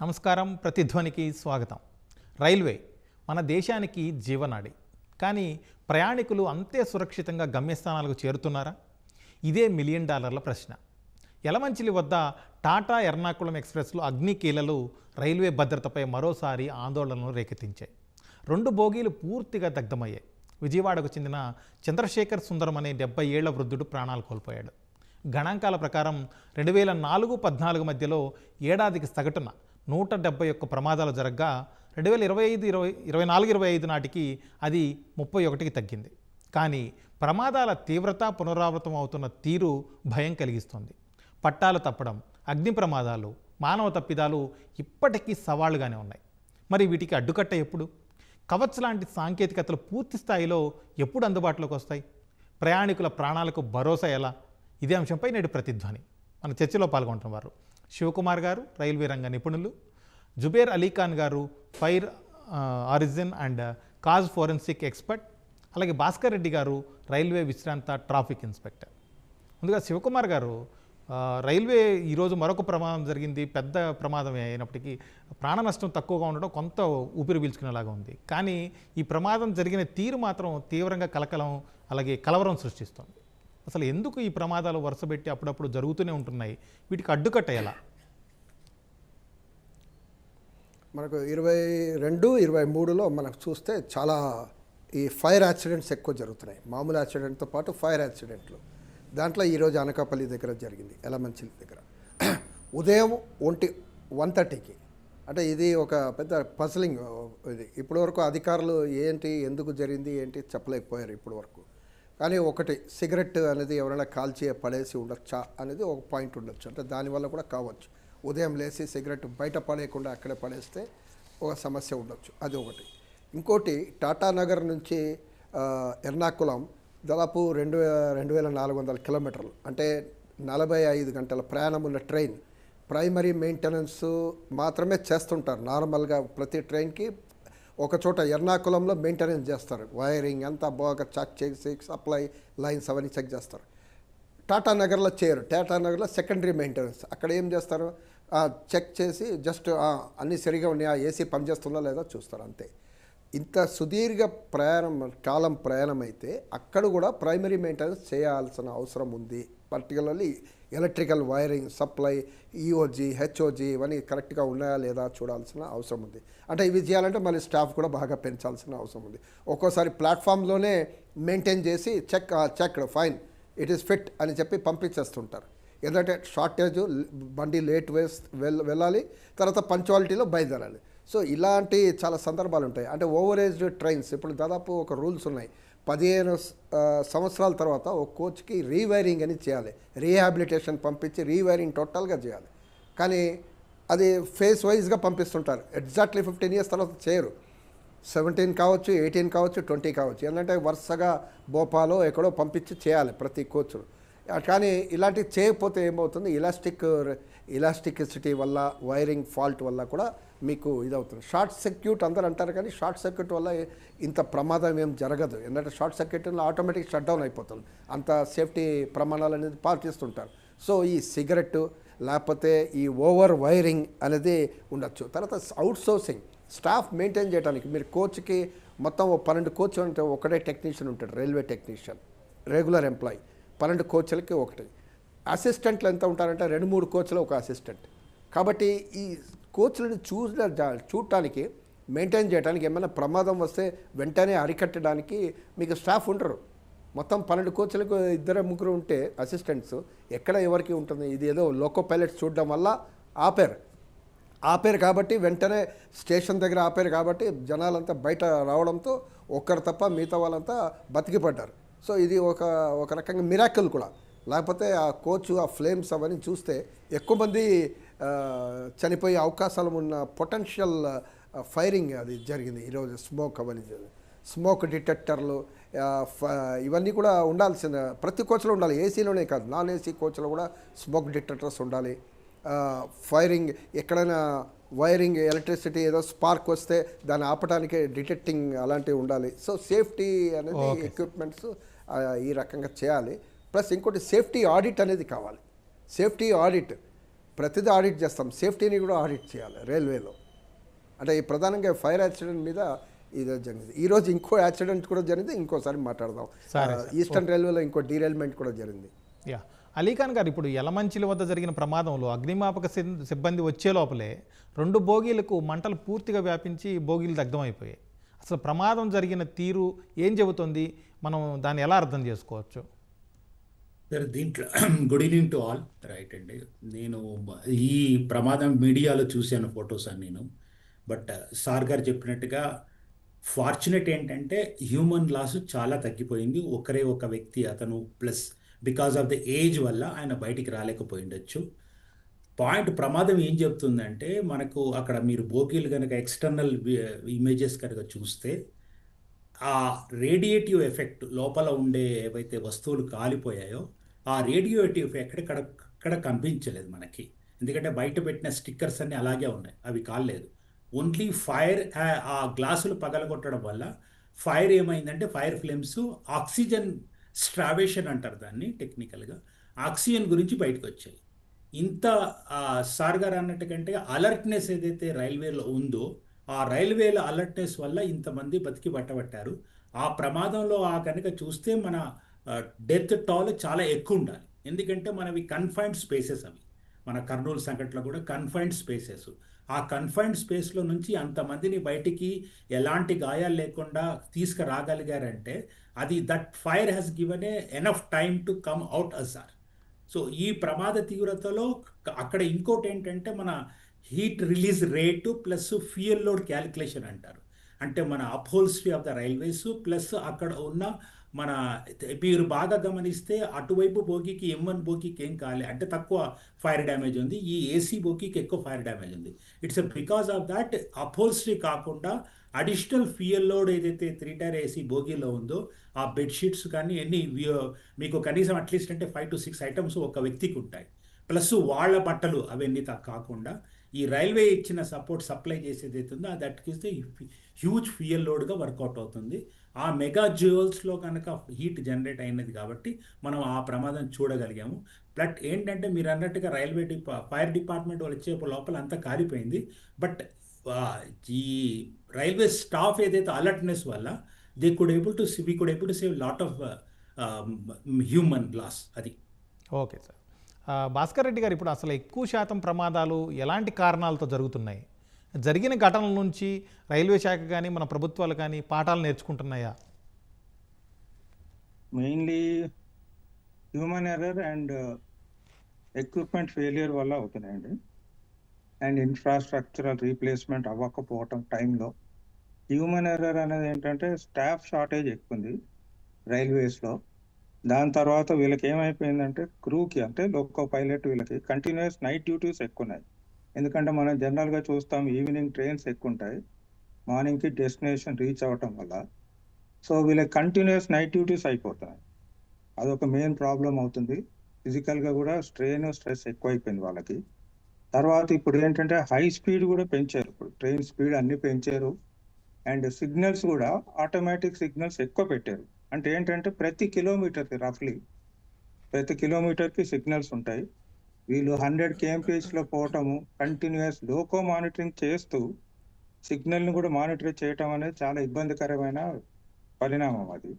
నమస్కారం. ప్రతిధ్వనికి స్వాగతం. రైల్వే మన దేశానికి జీవనాడి. కానీ ప్రయాణికులు అంతే సురక్షితంగా గమ్యస్థానాలకు చేరుతున్నారా? ఇదే $1 మిలియన్ ప్రశ్న. యలమంచిలి వద్ద టాటా ఎర్నాకుళం ఎక్స్ప్రెస్లో అగ్నికీలలు రైల్వే భద్రతపై మరోసారి ఆందోళనలు రేకెత్తించాయి. 2 బోగీలు పూర్తిగా దగ్ధమయ్యాయి. విజయవాడకు చెందిన చంద్రశేఖర్ సుందరం అనే 70 ఏళ్ల వృద్ధుడు ప్రాణాలు కోల్పోయాడు. గణాంకాల ప్రకారం 2004-14 మధ్యలో ఏడాదికి సగటున 171 ప్రమాదాలు జరగగా 2024-25 నాటికి అది 31కి తగ్గింది. కానీ ప్రమాదాల తీవ్రత పునరావృతం అవుతున్న తీరు భయం కలిగిస్తుంది. పట్టాలు తప్పడం, అగ్ని ప్రమాదాలు, మానవ తప్పిదాలు ఇప్పటికీ సవాళ్లుగానే ఉన్నాయి. మరి వీటికి అడ్డుకట్ట ఎప్పుడు? కవచ్ లాంటి సాంకేతికతలు పూర్తి స్థాయిలో ఎప్పుడు అందుబాటులోకి వస్తాయి? ప్రయాణికుల ప్రాణాలకు భరోసా ఎలా? ఇదే అంశంపై నేడు ప్రతిధ్వని. మన చర్చలో పాల్గొంటున్నవారు శివకుమార్ గారు, రైల్వే రంగ నిపుణులు; జుబేర్ అలీఖాన్ గారు, fire origin and cause forensic expert; అలాగే భాస్కర్ రెడ్డి గారు, రైల్వే విశ్రాంత ట్రాఫిక్ ఇన్స్పెక్టర్. ముందుగా శివకుమార్ గారు, రైల్వే ఈరోజు మరొక ప్రమాదం జరిగింది. పెద్ద ప్రమాదమే అయినప్పటికీ ప్రాణ నష్టం తక్కువగా ఉండడం కొంత ఊపిరి పీల్చుకునేలాగా ఉంది. కానీ ఈ ప్రమాదం జరిగిన తీరు మాత్రం తీవ్రంగా కలవరం సృష్టిస్తుంది. అసలు ఎందుకు ఈ ప్రమాదాలు వరుసపెట్టి అప్పుడప్పుడు జరుగుతూనే ఉంటున్నాయి? వీటికి అడ్డుకట్ట ఎలా? మనకు 22-23లో మనకు చూస్తే చాలా ఈ ఫైర్ యాక్సిడెంట్స్ ఎక్కువ జరుగుతున్నాయి. మామూలు యాక్సిడెంట్తో పాటు ఫైర్ యాక్సిడెంట్లు. దాంట్లో ఈరోజు అనకాపల్లి దగ్గర జరిగింది, యలమంచిలి దగ్గర. ఉదయం 1:30కి. అంటే ఇది ఒక పెద్ద పజలింగ్. ఇది ఇప్పటివరకు అధికారులు ఎందుకు జరిగింది చెప్పలేకపోయారు ఇప్పటి వరకు. కానీ ఒకటి, సిగరెట్ అనేది ఎవరైనా కాల్చి పడేసి ఉండొచ్చా అనేది ఒక పాయింట్ ఉండొచ్చు. అంటే దానివల్ల కూడా కావచ్చు. ఉదయం లేచి సిగరెట్ బయట పడేయకుండా అక్కడే పడేస్తే ఒక సమస్య ఉండొచ్చు, అది ఒకటి. ఇంకోటి, టాటా నగర్ నుంచి ఎర్నాకుళం దాదాపు 2400 కిలోమీటర్లు, అంటే 45 గంటల ప్రయాణం ఉన్న ట్రైన్. ప్రైమరీ మెయింటెనెన్స్ మాత్రమే చేస్తుంటారు నార్మల్గా. ప్రతి ట్రైన్కి ఒక చోట ఎర్నాకుళంలో మెయింటెనెన్స్ చేస్తారు. వైరింగ్ అంతా బాగా చెక్ చేసి సప్లై లైన్స్ అవన్నీ చెక్ చేస్తారు. టాటా నగర్లో చేయరు. టాటా నగర్లో సెకండరీ మెయింటెనెన్స్. అక్కడ ఏం చేస్తారు, చెక్ చేసి జస్ట్ అన్నీ సరిగా ఉన్నాయా, ఏసీ పనిచేస్తుందా లేదా చూస్తారు, అంతే. ఇంత సుదీర్ఘ ప్రయాణం అయితే అక్కడ కూడా ప్రైమరీ మెయింటెనెన్స్ చేయాల్సిన అవసరం ఉంది. పర్టికులర్లీ ఎలక్ట్రికల్ వైరింగ్, సప్లై, ఈఓజీ, హెచ్ఓజీ ఇవన్నీ కరెక్ట్గా ఉన్నాయా లేదా చూడాల్సిన అవసరం ఉంది. అంటే ఇవి చేయాలంటే మళ్ళీ స్టాఫ్ కూడా బాగా పెంచాల్సిన అవసరం ఉంది. ఒక్కోసారి ప్లాట్ఫామ్లోనే మెయింటైన్ చేసి checked fine, it is fit అని చెప్పి పంపించేస్తుంటారు. ఎందుకంటే షార్టేజ్, బండి లేట్ వెళ్ళాలి, తర్వాత పంక్చువాలిటీలో బయలుదేరాలి. సో ఇలాంటి చాలా సందర్భాలు ఉంటాయి. అంటే ఓవరేజ్డ్ ట్రైన్స్ ఇప్పుడు దాదాపు ఒక రూల్స్ ఉన్నాయి. 15 సంవత్సరాల తర్వాత ఒక కోచ్కి రీవైరింగ్ అని చేయాలి. రీహాబిలిటేషన్ పంపించి రీవైరింగ్ టోటల్గా చేయాలి. కానీ అది ఫేస్ వైజ్గా పంపిస్తుంటారు. ఎగ్జాక్ట్లీ 15 ఇయర్స్ తర్వాత చేయరు. 17 కావచ్చు, 18 కావచ్చు, 20 కావచ్చు. ఏంటంటే వరుసగా భోపాలో ఎక్కడో పంపించి చేయాలి ప్రతి కోచ్ను. కానీ ఇలాంటివి చేయకపోతే ఏమవుతుంది, ఇలాస్టిసిటీ వల్ల, వైరింగ్ ఫాల్ట్ వల్ల కూడా మీకు ఇదవుతుంది. షార్ట్ సర్క్యూట్ అందరూ అంటారు, కానీ షార్ట్ సర్క్యూట్ వల్ల ఇంత ప్రమాదం ఏం జరగదు. ఎందుకంటే షార్ట్ సర్క్యూట్లో ఆటోమేటిక్ షట్ డౌన్ అయిపోతుంది. అంత సేఫ్టీ ప్రమాణాలు అనేది పాటిస్తుంటారు. సో ఈ సిగరెట్ లేకపోతే ఈ ఓవర్ వైరింగ్ అనేది ఉండొచ్చు. తర్వాత అవుట్ సోర్సింగ్, స్టాఫ్ మెయింటైన్ చేయడానికి మీరు కోచ్కి మొత్తం 12 కోచ్ అంటే ఒకటే టెక్నీషియన్ ఉంటాడు, రైల్వే టెక్నీషియన్, రెగ్యులర్ ఎంప్లాయీ. 12 కోచ్లకి ఒకటి. అసిస్టెంట్లు ఎంత ఉంటారంటే 2-3 కోచ్లు ఒక అసిస్టెంట్. కాబట్టి ఈ కోచ్లను చూడటానికి, మెయింటైన్ చేయడానికి, ఏమైనా ప్రమాదం వస్తే వెంటనే అరికట్టడానికి మీకు స్టాఫ్ ఉండరు. మొత్తం 12 కోచ్లకు 2-3 ఉంటే అసిస్టెంట్స్ ఎక్కడ ఎవరికి ఉంటుంది? ఇది ఏదో లోకో పైలట్స్ చూడడం వల్ల ఆపారు కాబట్టి, వెంటనే స్టేషన్ దగ్గర ఆపారు కాబట్టి జనాలంతా బయట రావడంతో ఒక్కరు తప్ప మిగతా వాళ్ళంతా బతికిపడ్డారు. సో ఇది ఒక రకంగా మిరాకిల్ కూడా. లేకపోతే ఆ కోచ్, ఆ ఫ్లేమ్స్ అవన్నీ చూస్తే ఎక్కువ మంది చనిపోయే అవకాశాలు ఉన్న పొటెన్షియల్ ఫైరింగ్ అది జరిగింది ఈరోజు. స్మోక్ అవన్నీ స్మోక్ డిటెక్టర్లు ఇవన్నీ కూడా ఉండాల్సిన ప్రతి కోచ్లో ఉండాలి. ఏసీలోనే కాదు, నాన్ ఏసీ కోచ్లో కూడా స్మోక్ డిటెక్టర్స్ ఉండాలి. ఫైరింగ్ ఎక్కడైనా వైరింగ్, ఎలక్ట్రిసిటీ ఏదో స్పార్క్ వస్తే దాన్ని ఆపడానికి డిటెక్టింగ్ అలాంటివి ఉండాలి. సో సేఫ్టీ అనేది ఎక్విప్మెంట్స్ ఈ రకంగా చేయాలి. ప్లస్ ఇంకోటి సేఫ్టీ ఆడిట్ అనేది కావాలి. సేఫ్టీ ఆడిట్ ప్రతిదీ ఆడిట్ చేస్తాం, సేఫ్టీని కూడా ఆడిట్ చేయాలి రైల్వేలో. అంటే ఈ ప్రధానంగా ఫైర్ యాక్సిడెంట్ మీద ఇది జరిగింది. ఈరోజు ఇంకో యాక్సిడెంట్ కూడా జరిగింది, ఇంకోసారి మాట్లాడదాం. సరే, ఈస్టర్న్ రైల్వేలో ఇంకో డీరైల్మెంట్ కూడా జరిగింది. యా, అలీఖాన్ గారు, ఇప్పుడు యలమంచిలి వద్ద జరిగిన ప్రమాదంలో అగ్నిమాపక సిబ్బంది వచ్చే లోపలే 2 బోగీలకు మంటలు పూర్తిగా వ్యాపించి బోగీలు దగ్ధమైపోయాయి. అసలు ప్రమాదం జరిగిన తీరు ఏం చెబుతుంది, మనం దాన్ని ఎలా అర్థం చేసుకోవచ్చు? సార్ దీంట్లో good evening to all. Right అండి, నేను ఈ ప్రమాదం మీడియాలో చూశాను ఫొటోస్ అని నేను. బట్ సార్ గారు చెప్పినట్టుగా ఫార్చునేట్ ఏంటంటే హ్యూమన్ లాస్ చాలా తగ్గిపోయింది. ఒక వ్యక్తి అతను plus because of the age వల్ల ఆయన బయటికి రాలేకపోయిండొచ్చు. పాయింట్ ప్రమాదం ఏం చెప్తుందంటే, మనకు అక్కడ మీరు బోగీలు కనుక ఎక్స్టర్నల్ ఇమేజెస్ కనుక చూస్తే ఆ రేడియేటివ్ ఎఫెక్ట్ లోపల ఉండే ఏవైతే వస్తువులు కాలిపోయాయో ఆ రేడియేటివ్ ఎఫెక్ట్ అక్కడ కనిపించలేదు మనకి. ఎందుకంటే బయట పెట్టిన స్టిక్కర్స్ అన్నీ అలాగే ఉన్నాయి, అవి కాలేదు. ఓన్లీ ఫైర్, ఆ గ్లాసులు పగలగొట్టడం వల్ల ఫైర్ ఏమైందంటే ఫైర్ ఫ్లేమ్స్ ఆక్సిజన్ స్ట్రావేషన్ అంటారు దాన్ని టెక్నికల్గా, ఆక్సిజన్ గురించి బయటకు వచ్చాయి. ఇంత సార్ గారు అన్నట్టు కంటే అలర్ట్నెస్ ఏదైతే రైల్వేలో ఉందో ఆ రైల్వేల అలర్ట్నెస్ వల్ల ఇంతమంది బతికి పట్టబట్టారు. ఆ ప్రమాదంలో కనుక చూస్తే మన డెత్ టాల్ చాలా ఎక్కువ ఉండాలి. ఎందుకంటే మనవి కన్ఫైన్డ్ స్పేసెస్, అవి మన కర్నూలు సంఘటనలో కూడా కన్ఫైన్డ్ స్పేసెస్. ఆ కన్ఫైన్డ్ స్పేస్లో నుంచి అంతమందిని బయటికి ఎలాంటి గాయాలు లేకుండా తీసుకురాగలిగారంటే అది that fire has given enough time to come out అసార్. సో ఈ ప్రమాద తీవ్రతలో అక్కడ ఇంకోటి ఏంటంటే మన heat release rate plus fuel load calculation అంటారు. అంటే మన upholstery of the railways plus అక్కడ ఉన్న మన, మీరు బాగా గమనిస్తే అటువైపు బోగీకి M1 బోగీకి ఏం కాలే, అంటే తక్కువ ఫైర్ డ్యామేజ్ ఉంది. ఈ AC బోగీకి ఎక్కువ ఫైర్ డ్యామేజ్ ఉంది. It's because of that upholstery కాకుండా అడిషనల్ ఫ్యూయల్ లోడ్ ఏదైతే 3 టైర్ AC బోగీలో ఉందో ఆ బెడ్షీట్స్ కానీ మీకు కనీసం అట్లీస్ట్ అంటే 5 to 6 ఐటమ్స్ ఒక వ్యక్తికి ఉంటాయి. ప్లస్ వాళ్ళ బట్టలు అవన్నీ కాకుండా ఈ రైల్వే ఇచ్చిన సప్లై చేసేది అవుతుందో దట్ ఇస్తే హ్యూజ్ ఫ్యూయల్ లోడ్గా వర్కౌట్ అవుతుంది. ఆ మెగా జ్యూవెల్స్లో కనుక హీట్ జనరేట్ అయినది కాబట్టి మనం ఆ ప్రమాదం చూడగలిగాము. బట్ ఏంటంటే మీరు అన్నట్టుగా ఫైర్ డిపార్ట్మెంట్ వాళ్ళు వచ్చే లోపల అంతా కాలిపోయింది. బట్ ఈ రైల్వే స్టాఫ్ ఏదైతే అలర్ట్నెస్ వల్ల we could able to save lot of human loss. అది ఓకే సార్. భాస్కర్ రెడ్డి గారు, ఇప్పుడు అసలు ఎక్కువ శాతం ప్రమాదాలు ఎలాంటి కారణాలతో జరుగుతున్నాయి? జరిగిన ఘటనల నుంచి రైల్వే శాఖ కానీ మన ప్రభుత్వాలు కానీ పాఠాలు నేర్చుకుంటున్నాయా? Mainly human error and equipment failure వల్ల అవుతున్నాయండి. అండ్ ఇన్ఫ్రాస్ట్రక్చరల్ రీప్లేస్మెంట్ అవ్వకపోవటం టైంలో. హ్యూమన్ ఎర్రర్ అనేది ఏంటంటే స్టాఫ్ షార్టేజ్ ఎక్కువ ఉంది రైల్వేస్లో. దాని తర్వాత వీళ్ళకి ఏమైపోయిందంటే క్రూకి, అంటే లోకో పైలట్, వీళ్ళకి కంటిన్యూస్ నైట్ డ్యూటీస్ ఎక్కువ ఉన్నాయి. ఎందుకంటే మనం జనరల్గా చూస్తాం ఈవినింగ్ ట్రైన్స్ ఎక్కువ ఉంటాయి, మార్నింగ్కి డెస్టినేషన్ రీచ్ అవ్వటం వల్ల. సో వీళ్ళకి కంటిన్యూస్ నైట్ డ్యూటీస్ అయిపోతున్నాయి. అదొక మెయిన్ ప్రాబ్లం అవుతుంది. ఫిజికల్గా కూడా స్ట్రెస్ ఎక్కువ అయిపోయింది వాళ్ళకి. తర్వాత ఇప్పుడు ఏంటంటే హై స్పీడ్ కూడా పెంచారు, ఇప్పుడు ట్రైన్ స్పీడ్ అన్ని పెంచారు. అండ్ సిగ్నల్స్ కూడా ఆటోమేటిక్ సిగ్నల్స్ ఎక్కువ పెట్టారు. అంటే ఏంటంటే ప్రతి కిలోమీటర్కి సిగ్నల్స్ ఉంటాయి. వీళ్ళు 100 kmph పోవటము, కంటిన్యూస్ లోకో మానిటరింగ్ చేస్తూ సిగ్నల్ని కూడా మానిటర్ చేయటం అనేది చాలా ఇబ్బందికరమైన పరిణామం అది.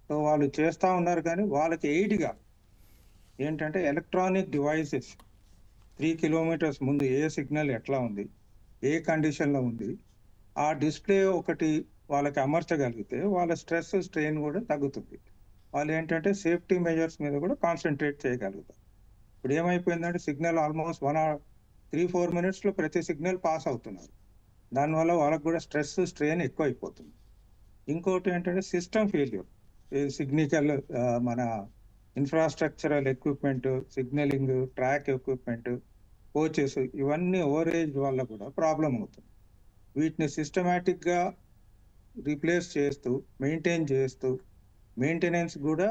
సో వాళ్ళు చేస్తూ ఉన్నారు, కానీ వాళ్ళకి ఎయిడ్గా ఏంటంటే ఎలక్ట్రానిక్ డివైసెస్ 3 kilometers ముందు ఏ సిగ్నల్ ఎట్లా ఉంది, ఏ కండిషన్లో ఉంది, ఆ డిస్ప్లే ఒకటి వాళ్ళకి అమర్చగలిగితే వాళ్ళ స్ట్రెస్ స్ట్రెయిన్ కూడా తగ్గుతుంది. వాళ్ళు ఏంటంటే సేఫ్టీ మెజర్స్ మీద కూడా కాన్సన్ట్రేట్ చేయగలుగుతారు. ఇప్పుడు ఏమైపోయిందంటే సిగ్నల్ ఆల్మోస్ట్ 3-4 minutesలో ప్రతి సిగ్నల్ పాస్ అవుతున్నారు. దానివల్ల వాళ్ళకు కూడా స్ట్రెస్ స్ట్రెయిన్ ఎక్కువ అయిపోతుంది. ఇంకోటి ఏంటంటే సిస్టమ్ ఫెయిల్యూర్, మన infrastructural equipment, signalling, track equipment, coaches, ఇవన్నీ ఓవరేజ్ వల్ల కూడా ప్రాబ్లం అవుతుంది. వీటిని సిస్టమేటిక్గా రీప్లేస్ చేస్తూ మెయింటెనెన్స్ కూడా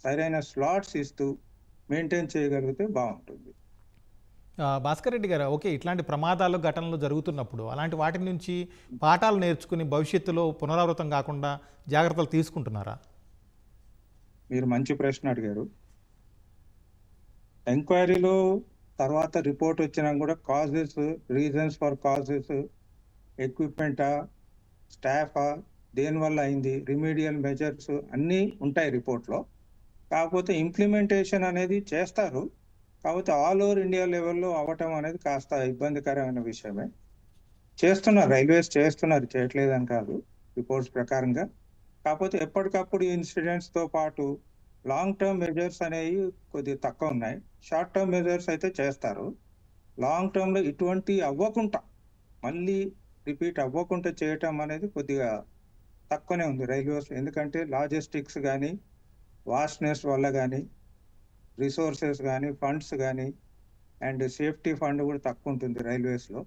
సరైన స్లాట్స్ ఇస్తూ మెయింటైన్ చేయగలిగితే బాగుంటుంది. భాస్కర్ రెడ్డి గారు, ఓకే, ఇట్లాంటి ప్రమాదాలు ఘటనలు జరుగుతున్నప్పుడు అలాంటి వాటి నుంచి పాఠాలు నేర్చుకుని భవిష్యత్తులో పునరావృతం కాకుండా జాగ్రత్తలు తీసుకుంటున్నారా? మీరు మంచి ప్రశ్న అడిగారు. ఎంక్వైరీలో తర్వాత రిపోర్ట్ వచ్చినా కూడా కాజెస్, రీజన్స్ ఫర్ కాజెస్, ఎక్విప్మెంటా, స్టాఫా, దేనివల్ల అయింది, రిమీడియల్ మెజర్స్ అన్నీ ఉంటాయి రిపోర్ట్లో. కాకపోతే ఇంప్లిమెంటేషన్ అనేది చేస్తారు. కాకపోతే ఆల్ ఓవర్ ఇండియా లెవెల్లో అవ్వటం అనేది కాస్త ఇబ్బందికరమైన విషయమే. చేస్తున్నారు, రైల్వేస్ చేస్తున్నారు, చేయట్లేదని కాదు రిపోర్ట్స్ ప్రకారంగా. కాకపోతే ఎప్పటికప్పుడు ఇన్సిడెంట్స్తో పాటు లాంగ్ టర్మ్ మెజర్స్ అనేవి కొద్దిగా తక్కువ ఉన్నాయి. షార్ట్ టర్మ్ మెజర్స్ అయితే చేస్తారు. లాంగ్ టర్మ్లో ఇటువంటి అవ్వకుండా, మళ్ళీ రిపీట్ అవ్వకుండా చేయటం అనేది కొద్దిగా తక్కువనే ఉంది రైల్వేస్. ఎందుకంటే లాజిస్టిక్స్ కానీ, వాస్ట్నెస్ వల్ల కానీ, రిసోర్సెస్ కానీ, ఫండ్స్ కానీ, అండ్ సేఫ్టీ ఫండ్ కూడా తక్కువ ఉంటుంది రైల్వేస్లో.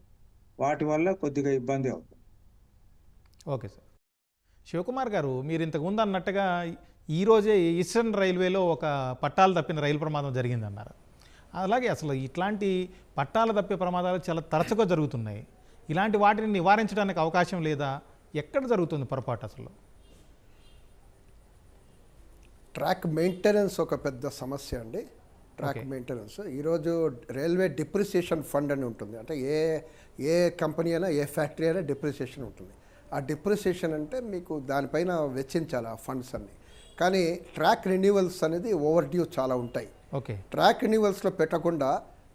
వాటి వల్ల కొద్దిగా ఇబ్బంది అవుతుంది. Okay sir. శివకుమార్ గారు, మీరు ఇంతకుముందు అన్నట్టుగా ఈరోజే ఈస్టర్న్ రైల్వేలో ఒక పట్టాలు తప్పిన రైలు ప్రమాదం జరిగిందన్నారు. అలాగే అసలు ఇట్లాంటి పట్టాలు తప్పే ప్రమాదాలు చాలా తరచుగా జరుగుతున్నాయి. ఇలాంటి వాటిని నివారించడానికి అవకాశం లేదా? ఎక్కడ జరుగుతుంది పొరపాటు అసలు? ట్రాక్ మెయింటెనెన్స్ ఒక పెద్ద సమస్య అండి. ట్రాక్ మెయింటెనెన్స్ ఈరోజు రైల్వే డిప్రిసియేషన్ ఫండ్ అని ఉంటుంది. అంటే ఏ కంపెనీ అయినా, ఏ ఫ్యాక్టరీ అయినా డిప్రిసియేషన్ ఉంటుంది. ఆ డిప్రిసియేషన్ అంటే మీకు దానిపైన వెచ్చించాలి ఆ ఫండ్స్ అన్ని. కానీ ట్రాక్ రెన్యూవల్స్ అనేది ఓవర్ డ్యూ చాలా ఉంటాయి. ఓకే. ట్రాక్ రెన్యూవల్స్లో పెట్టకుండా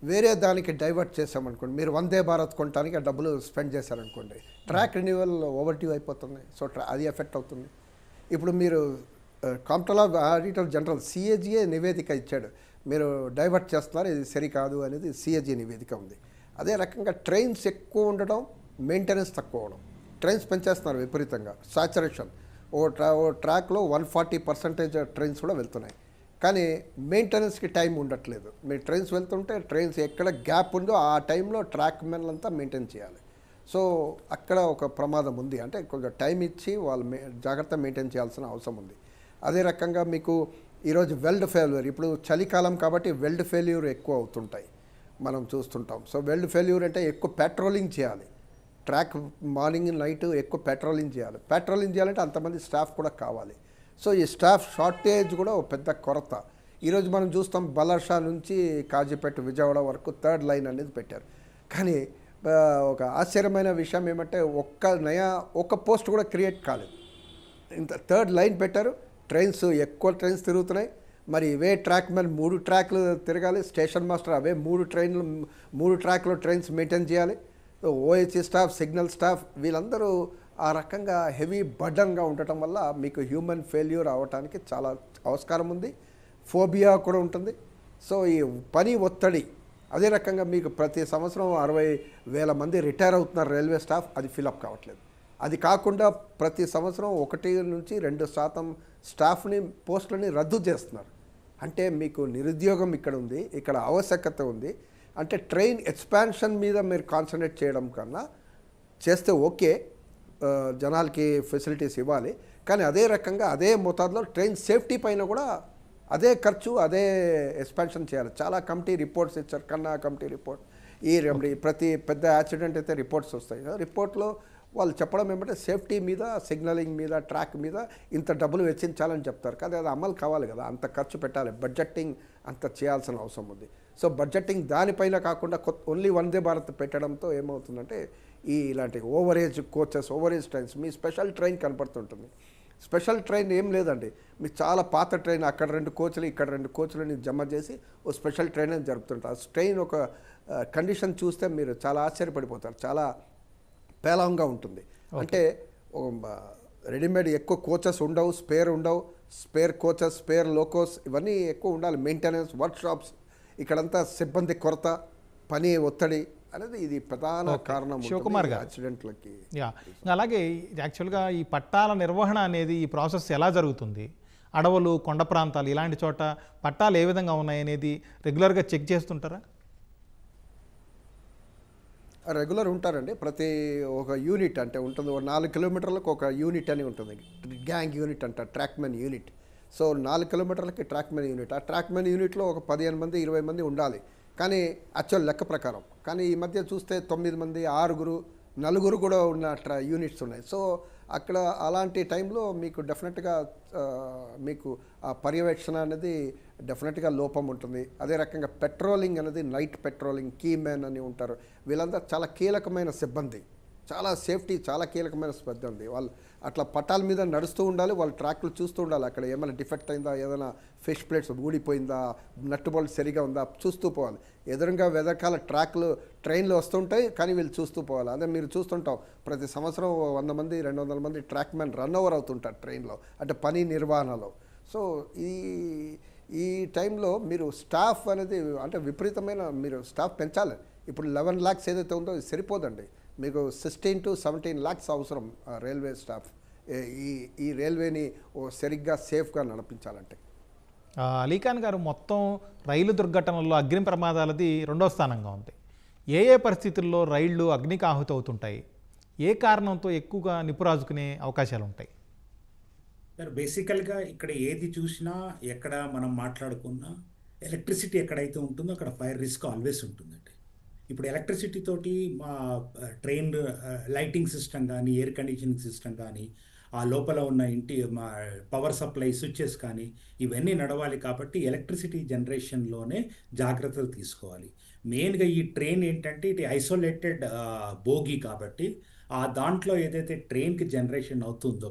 వేరే దానికి డైవర్ట్ చేసామనుకోండి, మీరు వందే భారత్ కొనడానికి ఆ డబ్బులు స్పెండ్ చేశారనుకోండి, ట్రాక్ రెన్యూవల్ ఓవర్ డ్యూ అయిపోతుంది. సో అది ఎఫెక్ట్ అవుతుంది. ఇప్పుడు మీరు కాంప్ట్రోల్ ఆఫ్ ఆడిటర్ జనరల్ సిఏజీఏ నివేదిక ఇచ్చాడు, మీరు డైవర్ట్ చేస్తున్నారు, ఇది సరికాదు అనేది సిఏజీ నివేదిక ఉంది. అదే రకంగా ట్రైన్స్ ఎక్కువ ఉండడం, మెయింటెనెన్స్ తక్కువ అవడం. ట్రైన్స్ పెంచేస్తున్నారు విపరీతంగా, సాచురేషన్. ఓ ట్రాక్లో 140% ట్రైన్స్ కూడా వెళ్తున్నాయి. కానీ మెయింటెనెన్స్కి టైం ఉండట్లేదు. మీరు ట్రైన్స్ వెళ్తుంటే ట్రైన్స్ ఎక్కడ గ్యాప్ ఉందో ఆ టైంలో ట్రాక్ మెన్లంతా మెయింటైన్ చేయాలి. సో అక్కడ ఒక ప్రమాదం ఉంది. అంటే కొంచెం టైం ఇచ్చి వాళ్ళు జాగ్రత్త మెయింటైన్ చేయాల్సిన అవసరం ఉంది. అదే రకంగా మీకు ఈరోజు వెల్డ్ ఫెయిల్యూర్, ఇప్పుడు చలికాలం కాబట్టి వెల్డ్ ఫెయిల్యూర్ ఎక్కువ అవుతుంటాయి, మనం చూస్తుంటాం. సో వెల్డ్ ఫెయిల్యూర్ అంటే ఎక్కువ పెట్రోలింగ్ చేయాలి. ట్రాక్ మార్నింగ్ నైట్ ఎక్కువ పెట్రోలింగ్ చేయాలి. పెట్రోలింగ్ చేయాలంటే అంతమంది స్టాఫ్ కూడా కావాలి. సో ఈ స్టాఫ్ షార్టేజ్ కూడా ఒక పెద్ద కొరత. ఈరోజు మనం చూస్తాం బలర్షా నుంచి కాజీపేట విజయవాడ వరకు 3rd లైన్ అనేది పెట్టారు. కానీ ఒక ఆశ్చర్యమైన విషయం ఏమంటే ఒక్క పోస్ట్ కూడా క్రియేట్ కాలేదు. ఇంత 3rd లైన్ పెట్టారు, ట్రైన్స్ ఎక్కువ ట్రైన్స్ తిరుగుతున్నాయి. మరి ఇవే ట్రాక్ మీద 3 ట్రాక్లు తిరగాలి. స్టేషన్ మాస్టర్ అవే 3 ట్రాక్లో ట్రైన్స్ మెయింటైన్ చేయాలి. ఓహెచ్సి స్టాఫ్, సిగ్నల్ స్టాఫ్, వీళ్ళందరూ ఆ రకంగా హెవీ బర్డన్గా ఉండటం వల్ల మీకు హ్యూమన్ ఫెయిల్యూర్ అవ్వటానికి చాలా ఆస్కారం ఉంది. ఫోబియా కూడా ఉంటుంది. సో ఈ పని ఒత్తిడి, అదే రకంగా మీకు ప్రతి సంవత్సరం 60,000 మంది రిటైర్ అవుతున్నారు రైల్వే స్టాఫ్, అది ఫిలప్ కావట్లేదు. అది కాకుండా ప్రతి సంవత్సరం 1 నుంచి 2% స్టాఫ్ని, పోస్టులని రద్దు చేస్తున్నారు. అంటే మీకు నిరుద్యోగం ఇక్కడ ఉంది, ఇక్కడ ఆవశ్యకత ఉంది. అంటే ట్రైన్ ఎక్స్పాన్షన్ మీద మీరు కాన్సన్ట్రేట్ చేయడం కన్నా చేస్తే ఓకే, జనాలకి ఫెసిలిటీస్ ఇవ్వాలి. కానీ అదే రకంగా అదే మోతాదులో ట్రైన్ సేఫ్టీ పైన కూడా అదే ఖర్చు, అదే ఎక్స్పాన్షన్ చేయాలి. చాలా కమిటీ రిపోర్ట్స్ ఇచ్చారు, కన్నా కమిటీ రిపోర్ట్. ప్రతి పెద్ద యాక్సిడెంట్ అయితే రిపోర్ట్స్ వస్తాయి కదా, రిపోర్ట్లో వాళ్ళు చెప్పడం ఏమంటే సేఫ్టీ మీద, సిగ్నలింగ్ మీద, ట్రాక్ మీద ఇంత డబ్బులు వెచ్చించాలని చెప్తారు. కానీ అది అమలు కావాలి కదా, అంత ఖర్చు పెట్టాలి, బడ్జెటింగ్ అంత చేయాల్సిన అవసరం ఉంది. సో బడ్జెటింగ్ దానిపైన కాకుండా ఓన్లీ వందే భారత్ పెట్టడంతో ఏమవుతుందంటే ఇలాంటి ఓవరేజ్ కోచెస్, ఓవరేజ్ ట్రైన్స్, మీ స్పెషల్ ట్రైన్ కనపడుతుంటుంది. స్పెషల్ ట్రైన్ ఏం లేదండి, మీకు చాలా పాత ట్రైన్, అక్కడ 2 కోచ్లు ఇక్కడ 2 కోచ్లని జమ చేసి ఓ స్పెషల్ ట్రైన్ అని జరుపుతుంటారు. ఆ ట్రైన్ ఒక కండిషన్ చూస్తే మీరు చాలా ఆశ్చర్యపడిపోతారు, చాలా పేలవంగా ఉంటుంది. అంటే రెడీమేడ్ ఎక్కువ కోచెస్ ఉండవు, స్పేర్ కోచెస్, స్పేర్ లోకోస్ ఇవన్నీ ఎక్కువ ఉండాలి. మెయింటెనెన్స్, వర్క్షాప్స్, ఇక్కడంతా సిబ్బంది కొరత, పని ఒత్తిడి అనేది ఇది ప్రధాన కారణం శివకుమార్ గారు యాక్సిడెంట్లకి. అలాగే యాక్చువల్గా ఈ పట్టాల నిర్వహణ అనేది, ఈ ప్రాసెస్ ఎలా జరుగుతుంది? అడవులు, కొండ ప్రాంతాలు ఇలాంటి చోట పట్టాలు ఏ విధంగా ఉన్నాయనేది రెగ్యులర్గా చెక్ చేస్తుంటారా? రెగ్యులర్ ఉంటారండి. ప్రతి ఒక యూనిట్ అంటే ఉంటుంది, 4 కిలోమీటర్లకు ఒక యూనిట్ అని ఉంటుంది, గ్యాంగ్ యూనిట్ అంట, ట్రాక్మెన్ యూనిట్. సో 4 కిలోమీటర్లకి ట్రాక్మెన్ యూనిట్. ఆ ట్రాక్మెన్ యూనిట్లో ఒక 15 మంది 20 మంది ఉండాలి, కానీ యాక్చువల్ లెక్క ప్రకారం. కానీ ఈ మధ్య చూస్తే 9 మంది, 6, 4 కూడా ఉన్న యూనిట్స్ ఉన్నాయి. సో అక్కడ అలాంటి టైంలో మీకు డెఫినెట్గా మీకు ఆ పర్యవేక్షణ అనేది డెఫినెట్గా లోపం ఉంటుంది. అదే రకంగా పెట్రోలింగ్ అనేది, నైట్ పెట్రోలింగ్, కీ మ్యాన్ అని ఉంటారు, వీళ్ళందరూ చాలా కీలకమైన సిబ్బంది, చాలా సేఫ్టీ, చాలా కీలకమైన సిబ్బంది. వాళ్ళు అట్లా పట్టాల మీద నడుస్తూ ఉండాలి, వాళ్ళు ట్రాక్లు చూస్తూ ఉండాలి, అక్కడ ఏమైనా డిఫెక్ట్ అయిందా, ఏదైనా ఫిష్ ప్లేట్స్ ఊడిపోయిందా, నట్టుబోల్ట్ సరిగా ఉందా చూస్తూ పోవాలి. ఎదురుగా వెదకాల ట్రాక్లు ట్రైన్లు వస్తుంటాయి, కానీ వీళ్ళు చూస్తూ పోవాలి. అదే మీరు చూస్తుంటాం ప్రతి సంవత్సరం 100 మంది 200 మంది ట్రాక్ మ్యాన్ రన్ ఓవర్ అవుతుంటారు ట్రైన్లో, అంటే పని నిర్వహణలో. సో ఈ టైంలో మీరు స్టాఫ్ అనేది అంటే విపరీతమైన మీరు స్టాఫ్ పెంచాలి. ఇప్పుడు 11 lakhs ఏదైతే ఉందో ఇది సరిపోదండి, మీకు 16 to 17 lakhs అవసరం రైల్వే స్టాఫ్ ఈ రైల్వేని సరిగ్గా సేఫ్గా నడిపించాలంటే. అలీఖాన్ గారు, మొత్తం రైలు దుర్ఘటనల్లో అగ్ని ప్రమాదాలది 2వ స్థానంగా ఉంది. ఏ పరిస్థితుల్లో రైళ్లు అగ్నికి ఆహుతి అవుతుంటాయి, ఏ కారణంతో ఎక్కువగా నిప్పురాజుకునే అవకాశాలు ఉంటాయి? సార్, బేసికల్గా ఇక్కడ ఏది చూసినా, ఎక్కడ మనం మాట్లాడుకున్నా, ఎలక్ట్రిసిటీ ఎక్కడైతే ఉంటుందో అక్కడ ఫైర్ రిస్క్ ఆల్వేస్ ఉంటుందండి. ఇప్పుడు ఎలక్ట్రిసిటీ తోటి మా ట్రైన్ లైటింగ్ సిస్టమ్ కానీ, ఎయిర్ కండిషనింగ్ సిస్టమ్ కానీ, ఆ లోపల ఉన్న ఇంటి మా పవర్ సప్లై స్విచ్చెస్ కానీ ఇవన్నీ నడవాలి. కాబట్టి ఎలక్ట్రిసిటీ జనరేషన్లోనే జాగ్రత్తలు తీసుకోవాలి. మెయిన్గా ఈ ట్రైన్ ఏంటంటే ఇది ఐసోలేటెడ్ బోగి కాబట్టి ఆ దాంట్లో ఏదైతే ట్రైన్కి జనరేషన్ అవుతుందో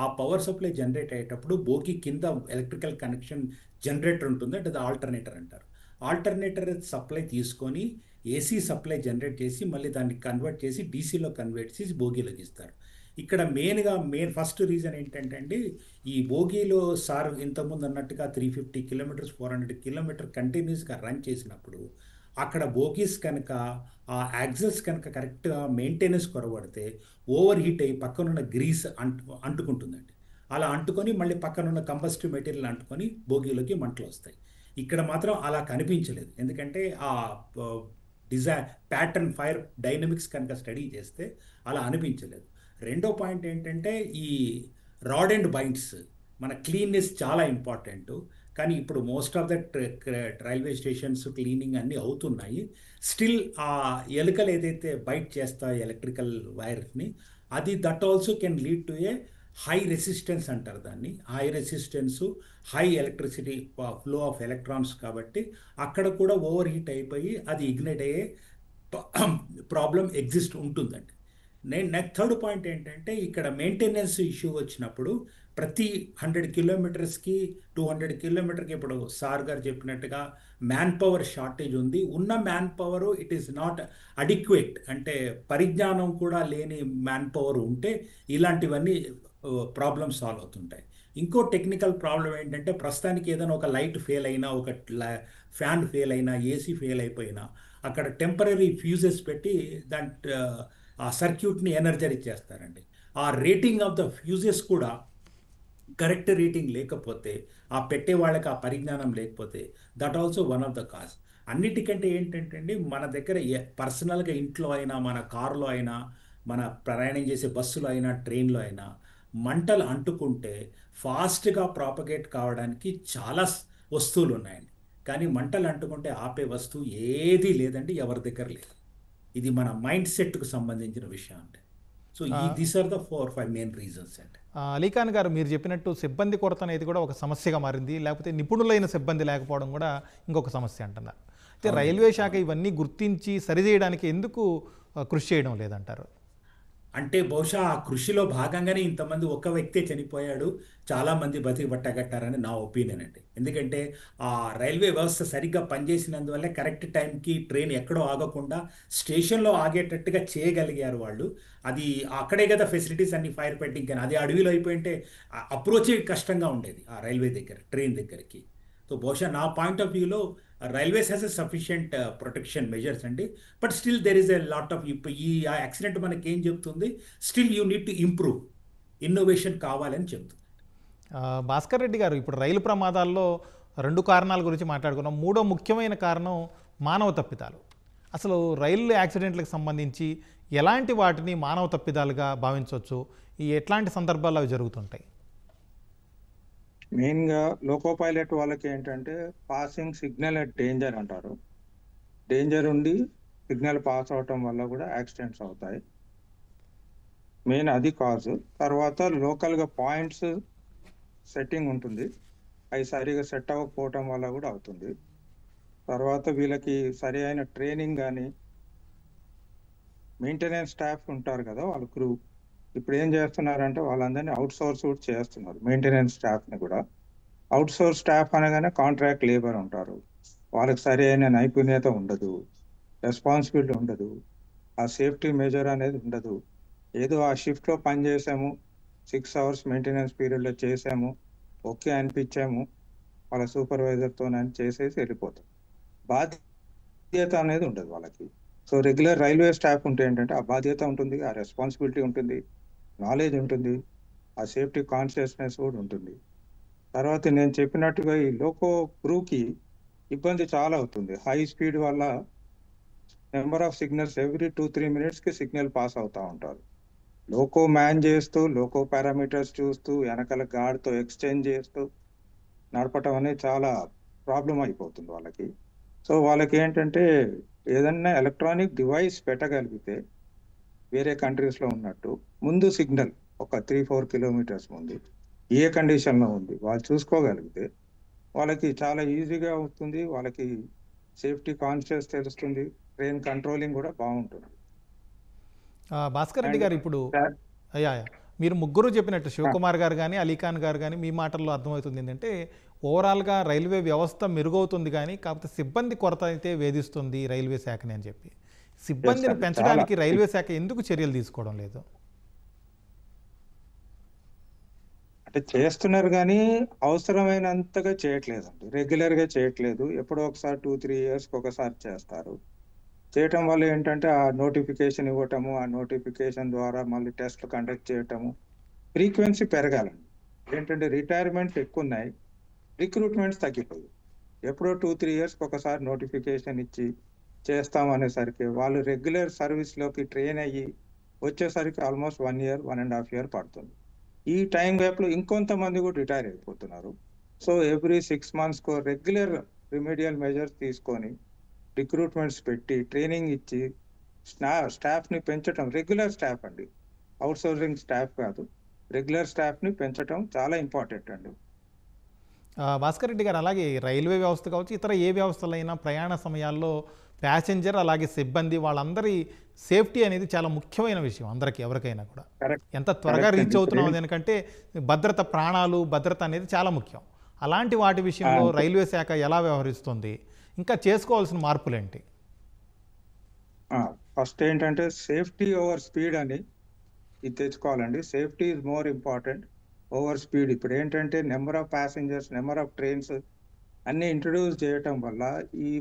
ఆ పవర్ సప్లై జనరేట్ అయ్యేటప్పుడు బోగి కింద ఎలక్ట్రికల్ కనెక్షన్ జనరేటర్ ఉంటుంది, అంటే అది ఆల్టర్నేటర్ అంటారు. ఆల్టర్నేటర్ సప్లై తీసుకొని ఏసీ సప్లై జనరేట్ చేసి మళ్ళీ దాన్ని కన్వర్ట్ చేసి డీసీలో కన్వర్ట్ చేసి బోగీలోకి ఇస్తారు. ఇక్కడ మెయిన్ ఫస్ట్ రీజన్ ఏంటంటే అండి, ఈ బోగీలో సార్ ఇంతకుముందు అన్నట్టుగా 350 కిలోమీటర్స్ 400 కిలోమీటర్ కంటిన్యూస్గా రన్ చేసినప్పుడు అక్కడ బోగీస్ కనుక ఆ యాక్సెస్ కనుక కరెక్ట్గా మెయింటెనెన్స్ కొరబడితే ఓవర్ హీట్ అయ్యి పక్కనున్న గ్రీస్ అంటుకుంటుందండి. అలా అంటుకొని మళ్ళీ పక్కనున్న కంబస్టివ్ మెటీరియల్ అంటుకొని బోగీలోకి మంటలు వస్తాయి. ఇక్కడ మాత్రం అలా కనిపించలేదు, ఎందుకంటే ఆ ప్యాటర్న్ ఫైర్ డైనమిక్స్ కనుక స్టడీ చేస్తే అలా అనిపించలేదు. రెండో పాయింట్ ఏంటంటే ఈ రాడ్ అండ్ బైండ్స్, మన క్లీన్నెస్ చాలా ఇంపార్టెంట్. కానీ ఇప్పుడు most of the railway stations cleaning అన్నీ అవుతున్నాయి. స్టిల్ ఆ ఎలుకలు ఏదైతే బైట్ చేస్తాయో ఎలక్ట్రికల్ వైర్ని, అది that also can lead to A high resistance అంటారు దాన్ని. High resistance, high electricity flow of electrons, కాబట్టి అక్కడ కూడా ఓవర్ హీట్ అయిపోయి అది ఇగ్నైట్ అయ్యే ప్రాబ్లం ఎగ్జిస్ట్ ఉంటుందండి. థర్డ్ పాయింట్ ఏంటంటే ఇక్కడ మెయింటెనెన్స్ ఇష్యూ వచ్చినప్పుడు ప్రతి 100 కిలోమీటర్స్కి 200 కిలోమీటర్కి ఇప్పుడు సార్ గారు చెప్పినట్టుగా మ్యాన్ పవర్ షార్టేజ్ ఉంది. ఉన్న man power it is not adequate, అంటే పరిజ్ఞానం కూడా లేని మ్యాన్ పవర్ ఉంటే ఇలాంటివన్నీ ప్రాబ్లమ్స్ సాల్వ్ అవుతుంటాయి. ఇంకో టెక్నికల్ ప్రాబ్లం ఏంటంటే ప్రస్తుతానికి ఏదైనా ఒక లైట్ ఫెయిల్ అయినా, ఒక ఫ్యాన్ ఫెయిల్ అయినా, ఏసీ ఫెయిల్ అయిపోయినా అక్కడ టెంపరీ ఫ్యూజెస్ పెట్టి ఆ సర్క్యూట్ని ఎనర్జైజ్ చేస్తారండి. ఆ రేటింగ్ ఆఫ్ ద ఫ్యూజెస్ కూడా కరెక్ట్ రేటింగ్ లేకపోతే, ఆ పెట్టే వాళ్ళకి ఆ పరిజ్ఞానం లేకపోతే, that also one of the cause. అన్నిటికంటే ఏంటంటే అండి, మన దగ్గర పర్సనల్గా ఇంట్లో అయినా, మన కారులో అయినా, మన ప్రయాణం చేసే బస్సులో అయినా, ట్రైన్లో అయినా మంటలు అంటుకుంటే ఫాస్ట్గా ప్రాపగేట్ కావడానికి చాలా వస్తువులు ఉన్నాయండి. కానీ మంటలు అంటుకుంటే ఆపే వస్తువు ఏదీ లేదండి, ఎవరి దగ్గర లేదు. ఇది మన మైండ్ సెట్కు సంబంధించిన విషయం అంటే. So these are the 4-5 main reasons అండి. అలీఖాన్ గారు, మీరు చెప్పినట్టు సిబ్బంది కొరత అనేది కూడా ఒక సమస్యగా మారింది, లేకపోతే నిపుణులైన సిబ్బంది లేకపోవడం కూడా ఇంకొక సమస్య అంటున్నారు. అయితే రైల్వే శాఖ ఇవన్నీ గుర్తించి సరిచేయడానికి ఎందుకు కృషి చేయడం లేదంటారు? అంటే బహుశా ఆ కృషిలో భాగంగానే ఇంతమంది ఒక్క వ్యక్తే చనిపోయాడు, చాలామంది బతికి బట్టగట్టారని నా ఒపీనియన్ అండి. ఎందుకంటే ఆ రైల్వే వ్యవస్థ సరిగ్గా పనిచేసినందువల్ల కరెక్ట్ టైంకి ట్రైన్ ఎక్కడో ఆగకుండా స్టేషన్లో ఆగేటట్టుగా చేయగలిగారు వాళ్ళు. అది అక్కడే కదా ఫెసిలిటీస్ అన్ని ఫైర్ ఫైటింగ్, కానీ అది అడవిలో అయిపోయింటే అప్రోచే కష్టంగా ఉండేది ఆ రైల్వే దగ్గర, ట్రైన్ దగ్గరికి. సో బహుశా నా పాయింట్ ఆఫ్ వ్యూలో railways has a sufficient protection measures అండి. But still there is a lot of, ఈ యాక్సిడెంట్ మనకి ఏం చెప్తుంది, still you need to improve, innovation కావాలని చెప్తుంది. భాస్కర్ రెడ్డి గారు, ఇప్పుడు రైలు ప్రమాదాల్లో 2 కారణాల గురించి మాట్లాడుకున్నాం. 3వ ముఖ్యమైన కారణం మానవ తప్పిదాలు. అసలు రైలు యాక్సిడెంట్లకు సంబంధించి ఎలాంటి వాటిని మానవ తప్పిదాలుగా భావించవచ్చు, ఎట్లాంటి సందర్భాల్లో అవి జరుగుతుంటాయి? మెయిన్గా లోకో పైలట్ వాళ్ళకి ఏంటంటే పాసింగ్ సిగ్నల్ అట్ డేంజర్ అంటారు. డేంజర్ ఉండి సిగ్నల్ పాస్ అవటం వల్ల కూడా యాక్సిడెంట్స్ అవుతాయి. మెయిన్ అది కాజ్. తర్వాత లోకల్గా పాయింట్స్ సెట్టింగ్ ఉంటుంది, అవి సరిగా సెట్ అవ్వకపోవటం వల్ల కూడా అవుతుంది. తర్వాత వీళ్ళకి సరి అయిన ట్రైనింగ్ కానీ, మెయింటెనెన్స్ స్టాఫ్ ఉంటారు కదా వాళ్ళ క్రూ, ఇప్పుడు ఏం చేస్తున్నారంటే వాళ్ళందరినీ అవుట్ సోర్స్ కూడా చేస్తున్నారు. మెయింటెనెన్స్ స్టాఫ్ని కూడా అవుట్ సోర్స్ స్టాఫ్ అనగానే కాంట్రాక్ట్ లేబర్ ఉంటారు, వాళ్ళకి సరి అయిన నైపుణ్యత ఉండదు, రెస్పాన్సిబిలిటీ ఉండదు, ఆ సేఫ్టీ మెజర్ అనేది ఉండదు. ఏదో ఆ షిఫ్ట్లో పని చేసాము, 6 అవర్స్ మెయింటెనెన్స్ పీరియడ్లో చేసాము, ఓకే అనిపించాము వాళ్ళ సూపర్వైజర్తో అని చేసేసి వెళ్ళిపోతాం. బాధ్యత అనేది ఉండదు వాళ్ళకి. సో రెగ్యులర్ రైల్వే స్టాఫ్ ఉంటే ఏంటంటే ఆ బాధ్యత ఉంటుంది, ఆ రెస్పాన్సిబిలిటీ ఉంటుంది, నాలెడ్జ్ ఉంటుంది, ఆ సేఫ్టీ కాన్షియస్నెస్ కూడా ఉంటుంది. తర్వాత నేను చెప్పినట్టుగా ఈ లోకో క్రూకి ఇబ్బంది చాలా అవుతుంది. హై స్పీడ్ వల్ల నెంబర్ ఆఫ్ సిగ్నల్స్ ఎవ్రీ 2-3 మినిట్స్కి సిగ్నల్ పాస్ అవుతూ ఉంటారు. లోకో మ్యాన్ చేస్తూ, లోకో పారామీటర్స్ చూస్తూ, వెనకాల గార్డ్తో ఎక్స్చేంజ్ చేస్తూ నడపటం అనేది చాలా ప్రాబ్లం అయిపోతుంది వాళ్ళకి. సో వాళ్ళకి ఏంటంటే ఏదన్నా ఎలక్ట్రానిక్ డివైస్ పెట్టగలిగితే వేరే కంట్రీస్లో ఉన్నట్టు ముందు సిగ్నల్ ఒక 3-4 కిలోమీటర్స్ ముందు ఏ కండిషన్లో ఉంది వాళ్ళు చూసుకోగలిగితే వాళ్ళకి చాలా ఈజీగా అవుతుంది, వాళ్ళకి సేఫ్టీ కాన్షియస్ తెలుస్తుంది, ట్రైన్ కంట్రోలింగ్ కూడా బాగుంటుంది. భాస్కర్ రెడ్డి గారు, ఇప్పుడు అయ్యా మీరు ముగ్గురు చెప్పినట్టు శివకుమార్ గారు కానీ అలీఖాన్ గారు కానీ మీ మాటల్లో అర్థమవుతుంది ఏంటంటే ఓవరాల్గా రైల్వే వ్యవస్థ మెరుగవుతుంది, కానీ కాకపోతే సిబ్బంది కొరత అయితే వేధిస్తుంది రైల్వే శాఖని అని చెప్పి, సిబ్బందిని పెంచడానికి రైల్వే శాఖ ఎందుకు చర్యలు తీసుకోవడం లేదు? అంటే చేస్తున్నారు కానీ అవసరమైనంతగా చేయట్లేదండి, రెగ్యులర్గా చేయట్లేదు. ఎప్పుడో ఒకసారి 2-3 ఇయర్స్కి ఒకసారి చేస్తారు. చేయటం వల్ల ఏంటంటే ఆ నోటిఫికేషన్ ఇవ్వటము, ఆ నోటిఫికేషన్ ద్వారా మళ్ళీ టెస్ట్లు కండక్ట్ చేయటము, ఫ్రీక్వెన్సీ పెరగాలండి. ఏంటంటే రిటైర్మెంట్స్ ఎక్కువ ఉన్నాయి, రిక్రూట్మెంట్స్ తగ్గిపోయి ఎప్పుడో 2-3 ఇయర్స్కి ఒకసారి నోటిఫికేషన్ ఇచ్చి చేస్తాం అనేసరికి వాళ్ళు రెగ్యులర్ సర్వీస్లోకి ట్రైన్ అయ్యి వచ్చేసరికి ఆల్మోస్ట్ 1 ఇయర్ 1.5 ఇయర్ పడుతుంది. ఈ టైం గ్యాప్లో ఇంకొంతమంది కూడా రిటైర్ అయిపోతున్నారు. సో ఎవ్రీ 6 మంత్స్కో రెగ్యులర్ రిమీడియల్ మెజర్స్ తీసుకొని రిక్రూట్మెంట్స్ పెట్టి ట్రైనింగ్ ఇచ్చి స్టాఫ్ని పెంచడం, రెగ్యులర్ స్టాఫ్ అండి, అవుట్సోర్సింగ్ స్టాఫ్ కాదు, రెగ్యులర్ స్టాఫ్ని పెంచడం చాలా ఇంపార్టెంట్ అండి. భాస్కర్ రెడ్డి గారు, అలాగే రైల్వే వ్యవస్థ కావచ్చు, ఇతర ఏ వ్యవస్థలైనా ప్రయాణ సమయాల్లో ప్యాసింజర్ అలాగే సిబ్బంది వాళ్ళందరి సేఫ్టీ అనేది చాలా ముఖ్యమైన విషయం అందరికీ, ఎవరికైనా కూడా. ఎంత త్వరగా రీచ్ అవుతున్నాం ఎందుకంటే భద్రత, ప్రాణాలు భద్రత అనేది చాలా ముఖ్యం. అలాంటి వాటి విషయంలో రైల్వే శాఖ ఎలా వ్యవహరిస్తుంది, ఇంకా చేసుకోవాల్సిన మార్పులు ఏంటి? ఫస్ట్ ఏంటంటే సేఫ్టీ ఓవర్ స్పీడ్ అని ఇది తెచ్చుకోవాలండి. Safety is more important over speed. ఇప్పుడు ఏంటంటే number of passengers, number of trains అన్నీ ఇంట్రడ్యూస్ చేయటం వల్ల ఈ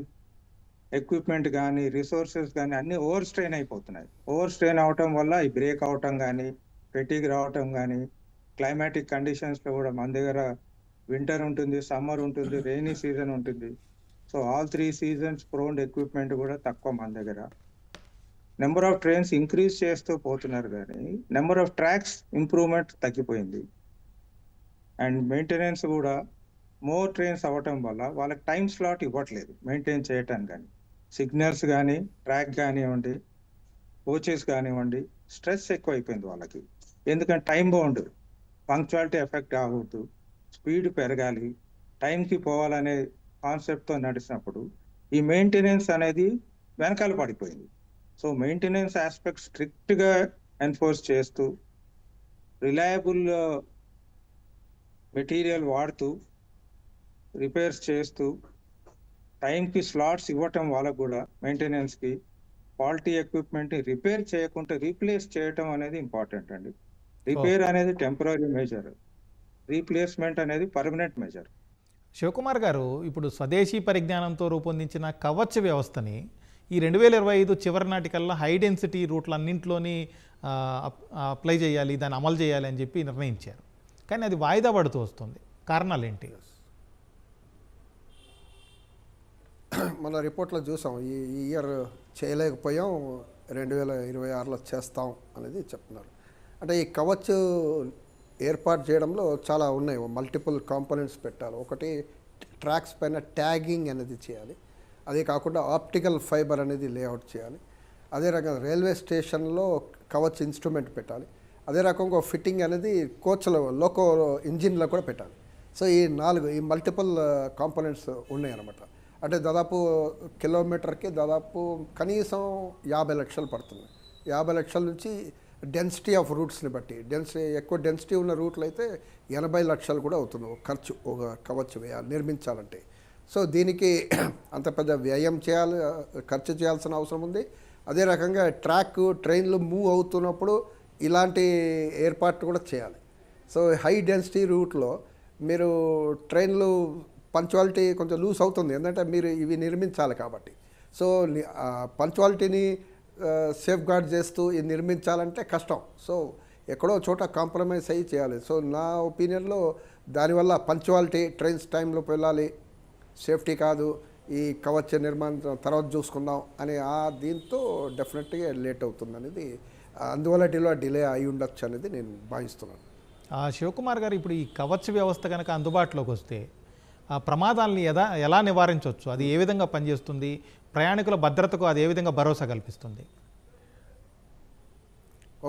ఎక్విప్మెంట్ కానీ రిసోర్సెస్ కానీ అన్నీ ఓవర్ స్ట్రెయిన్ అయిపోతున్నాయి. ఓవర్ స్ట్రెయిన్ అవటం వల్ల ఈ బ్రేక్ అవటం కానీ, ఫెటిగ్ రావటం కానీ, క్లైమాటిక్ కండిషన్స్లో కూడా మన దగ్గర వింటర్ ఉంటుంది, సమ్మర్ ఉంటుంది, రెయినీ సీజన్ ఉంటుంది. సో ఆల్ 3 సీజన్స్ ప్రోన్డ్ ఎక్విప్మెంట్ కూడా తక్కువ మన దగ్గర. నెంబర్ ఆఫ్ ట్రైన్స్ ఇంక్రీజ్ చేస్తూ పోతున్నారు కానీ నెంబర్ ఆఫ్ ట్రాక్స్ ఇంప్రూవ్మెంట్ తగ్గిపోయింది. అండ్ మెయింటెనెన్స్ కూడా మోర్ ట్రైన్స్ అవ్వటం వల్ల వాళ్ళకి టైం స్లాట్ ఇవ్వట్లేదు మెయింటైన్ చేయటానికి. కానీ సిగ్నల్స్ కానీ, ట్రాక్ కానివ్వండి, కోచెస్ కానివ్వండి, స్ట్రెస్ ఎక్కువ అయిపోయింది వాళ్ళకి. ఎందుకంటే టైం బౌండ్, పంక్చువాలిటీ ఎఫెక్ట్ అవ్వద్దు, స్పీడ్ పెరగాలి, టైంకి పోవాలనే కాన్సెప్ట్తో నడిచినప్పుడు ఈ మెయింటెనెన్స్ అనేది వెనకాల పడిపోయింది. సో మెయింటెనెన్స్ ఆస్పెక్ట్ స్ట్రిక్ట్గా ఎన్ఫోర్స్ చేస్తూ, రిలయబుల్ మెటీరియల్ వాడుతూ, రిపేర్స్ చేస్తూ, టైంకి స్లాట్స్ ఇవ్వటం వాళ్ళకు కూడా మెయింటెనెన్స్కి, క్వాలిటీ ఎక్విప్మెంట్ని రిపేర్ చేయకుండా రీప్లేస్ చేయటం అనేది ఇంపార్టెంట్ అండి. రిపేర్ అనేది టెంపరీ మెజర్, రీప్లేస్మెంట్ అనేది పర్మనెంట్ మెజర్. శివకుమార్ గారు, ఇప్పుడు స్వదేశీ పరిజ్ఞానంతో రూపొందించిన కవచ్ వ్యవస్థని ఈ 2025 చివరి నాటికల్లా హై డెన్సిటీ రూట్లన్నింటిలోని అప్లై చేయాలి, దాన్ని అమలు చేయాలి అని చెప్పి నిర్ణయించారు. కానీ అది వాయిదా పడుతూ వస్తుంది, కారణాలు ఏంటి? మన రిపోర్ట్లో చూసాం, ఈ ఇయర్ చేయలేకపోయాం, 2026లో చేస్తాం అనేది చెప్తున్నారు. అంటే ఈ కవచ్ ఏర్పాటు చేయడంలో చాలా ఉన్నాయి, మల్టిపుల్ కాంపోనెంట్స్ పెట్టాలి. ఒకటి ట్రాక్స్ పైన ట్యాగింగ్ అనేది చేయాలి, అదే కాకుండా ఆప్టికల్ ఫైబర్ అనేది లేఅవుట్ చేయాలి. అదే రకంగా రైల్వే స్టేషన్లో కవచ్ ఇన్స్ట్రుమెంట్ పెట్టాలి. అదే రకంగా ఫిట్టింగ్ అనేది కోచ్లో, లోకో ఇంజిన్లో కూడా పెట్టాలి. సో ఈ మల్టిపుల్ కాంపోనెంట్స్ ఉన్నాయన్నమాట. అంటే దాదాపు కిలోమీటర్కి దాదాపు కనీసం 50 లక్షలు పడుతుంది. 50 లక్షల నుంచి డెన్సిటీ ఆఫ్ రూట్స్ని బట్టి ఎక్కువ డెన్సిటీ ఉన్న రూట్లు అయితే 80 లక్షలు కూడా అవుతుంది ఖర్చు ఒక కవచ్ నిర్మించాలంటే. సో దీనికి అంత పెద్ద వ్యయం ఖర్చు చేయాల్సిన అవసరం ఉంది. అదే రకంగా ట్రైన్లు మూవ్ అవుతున్నప్పుడు ఇలాంటి ఏర్పాట్లు కూడా చేయాలి. సో హై డెన్సిటీ రూట్లో మీరు ట్రైన్లు పంక్చువాలిటీ కొంచెం లూజ్ అవుతుంది, ఎందుకంటే మీరు ఇవి నిర్మించాలి కాబట్టి. సో పంక్చువాలిటీని సేఫ్ గార్డ్ చేస్తూ ఇది నిర్మించాలంటే కష్టం. సో ఎక్కడో చోట కాంప్రమైజ్ అయ్యి చేయాలి. సో నా ఒపీనియన్లో దానివల్ల పంక్చువాలిటీ, ట్రైన్స్ టైంలో వెళ్ళాలి, సేఫ్టీ కాదు, ఈ కవచ నిర్మాణం తర్వాత చూసుకుందాం అనే దీంతో డెఫినెట్గా లేట్ అవుతుంది అనేది, అందువల్ల డిలే అయి ఉండొచ్చు అనేది నేను భావిస్తున్నాను. శివకుమార్ గారు, ఇప్పుడు ఈ కవచ వ్యవస్థ కనుక అందుబాటులోకి వస్తే ఆ ప్రమాదాలని ఎలా నివారించవచ్చు? అది ఏ విధంగా పనిచేస్తుంది? ప్రయాణికుల భద్రతకు అది ఏ విధంగా భరోసా కల్పిస్తుంది?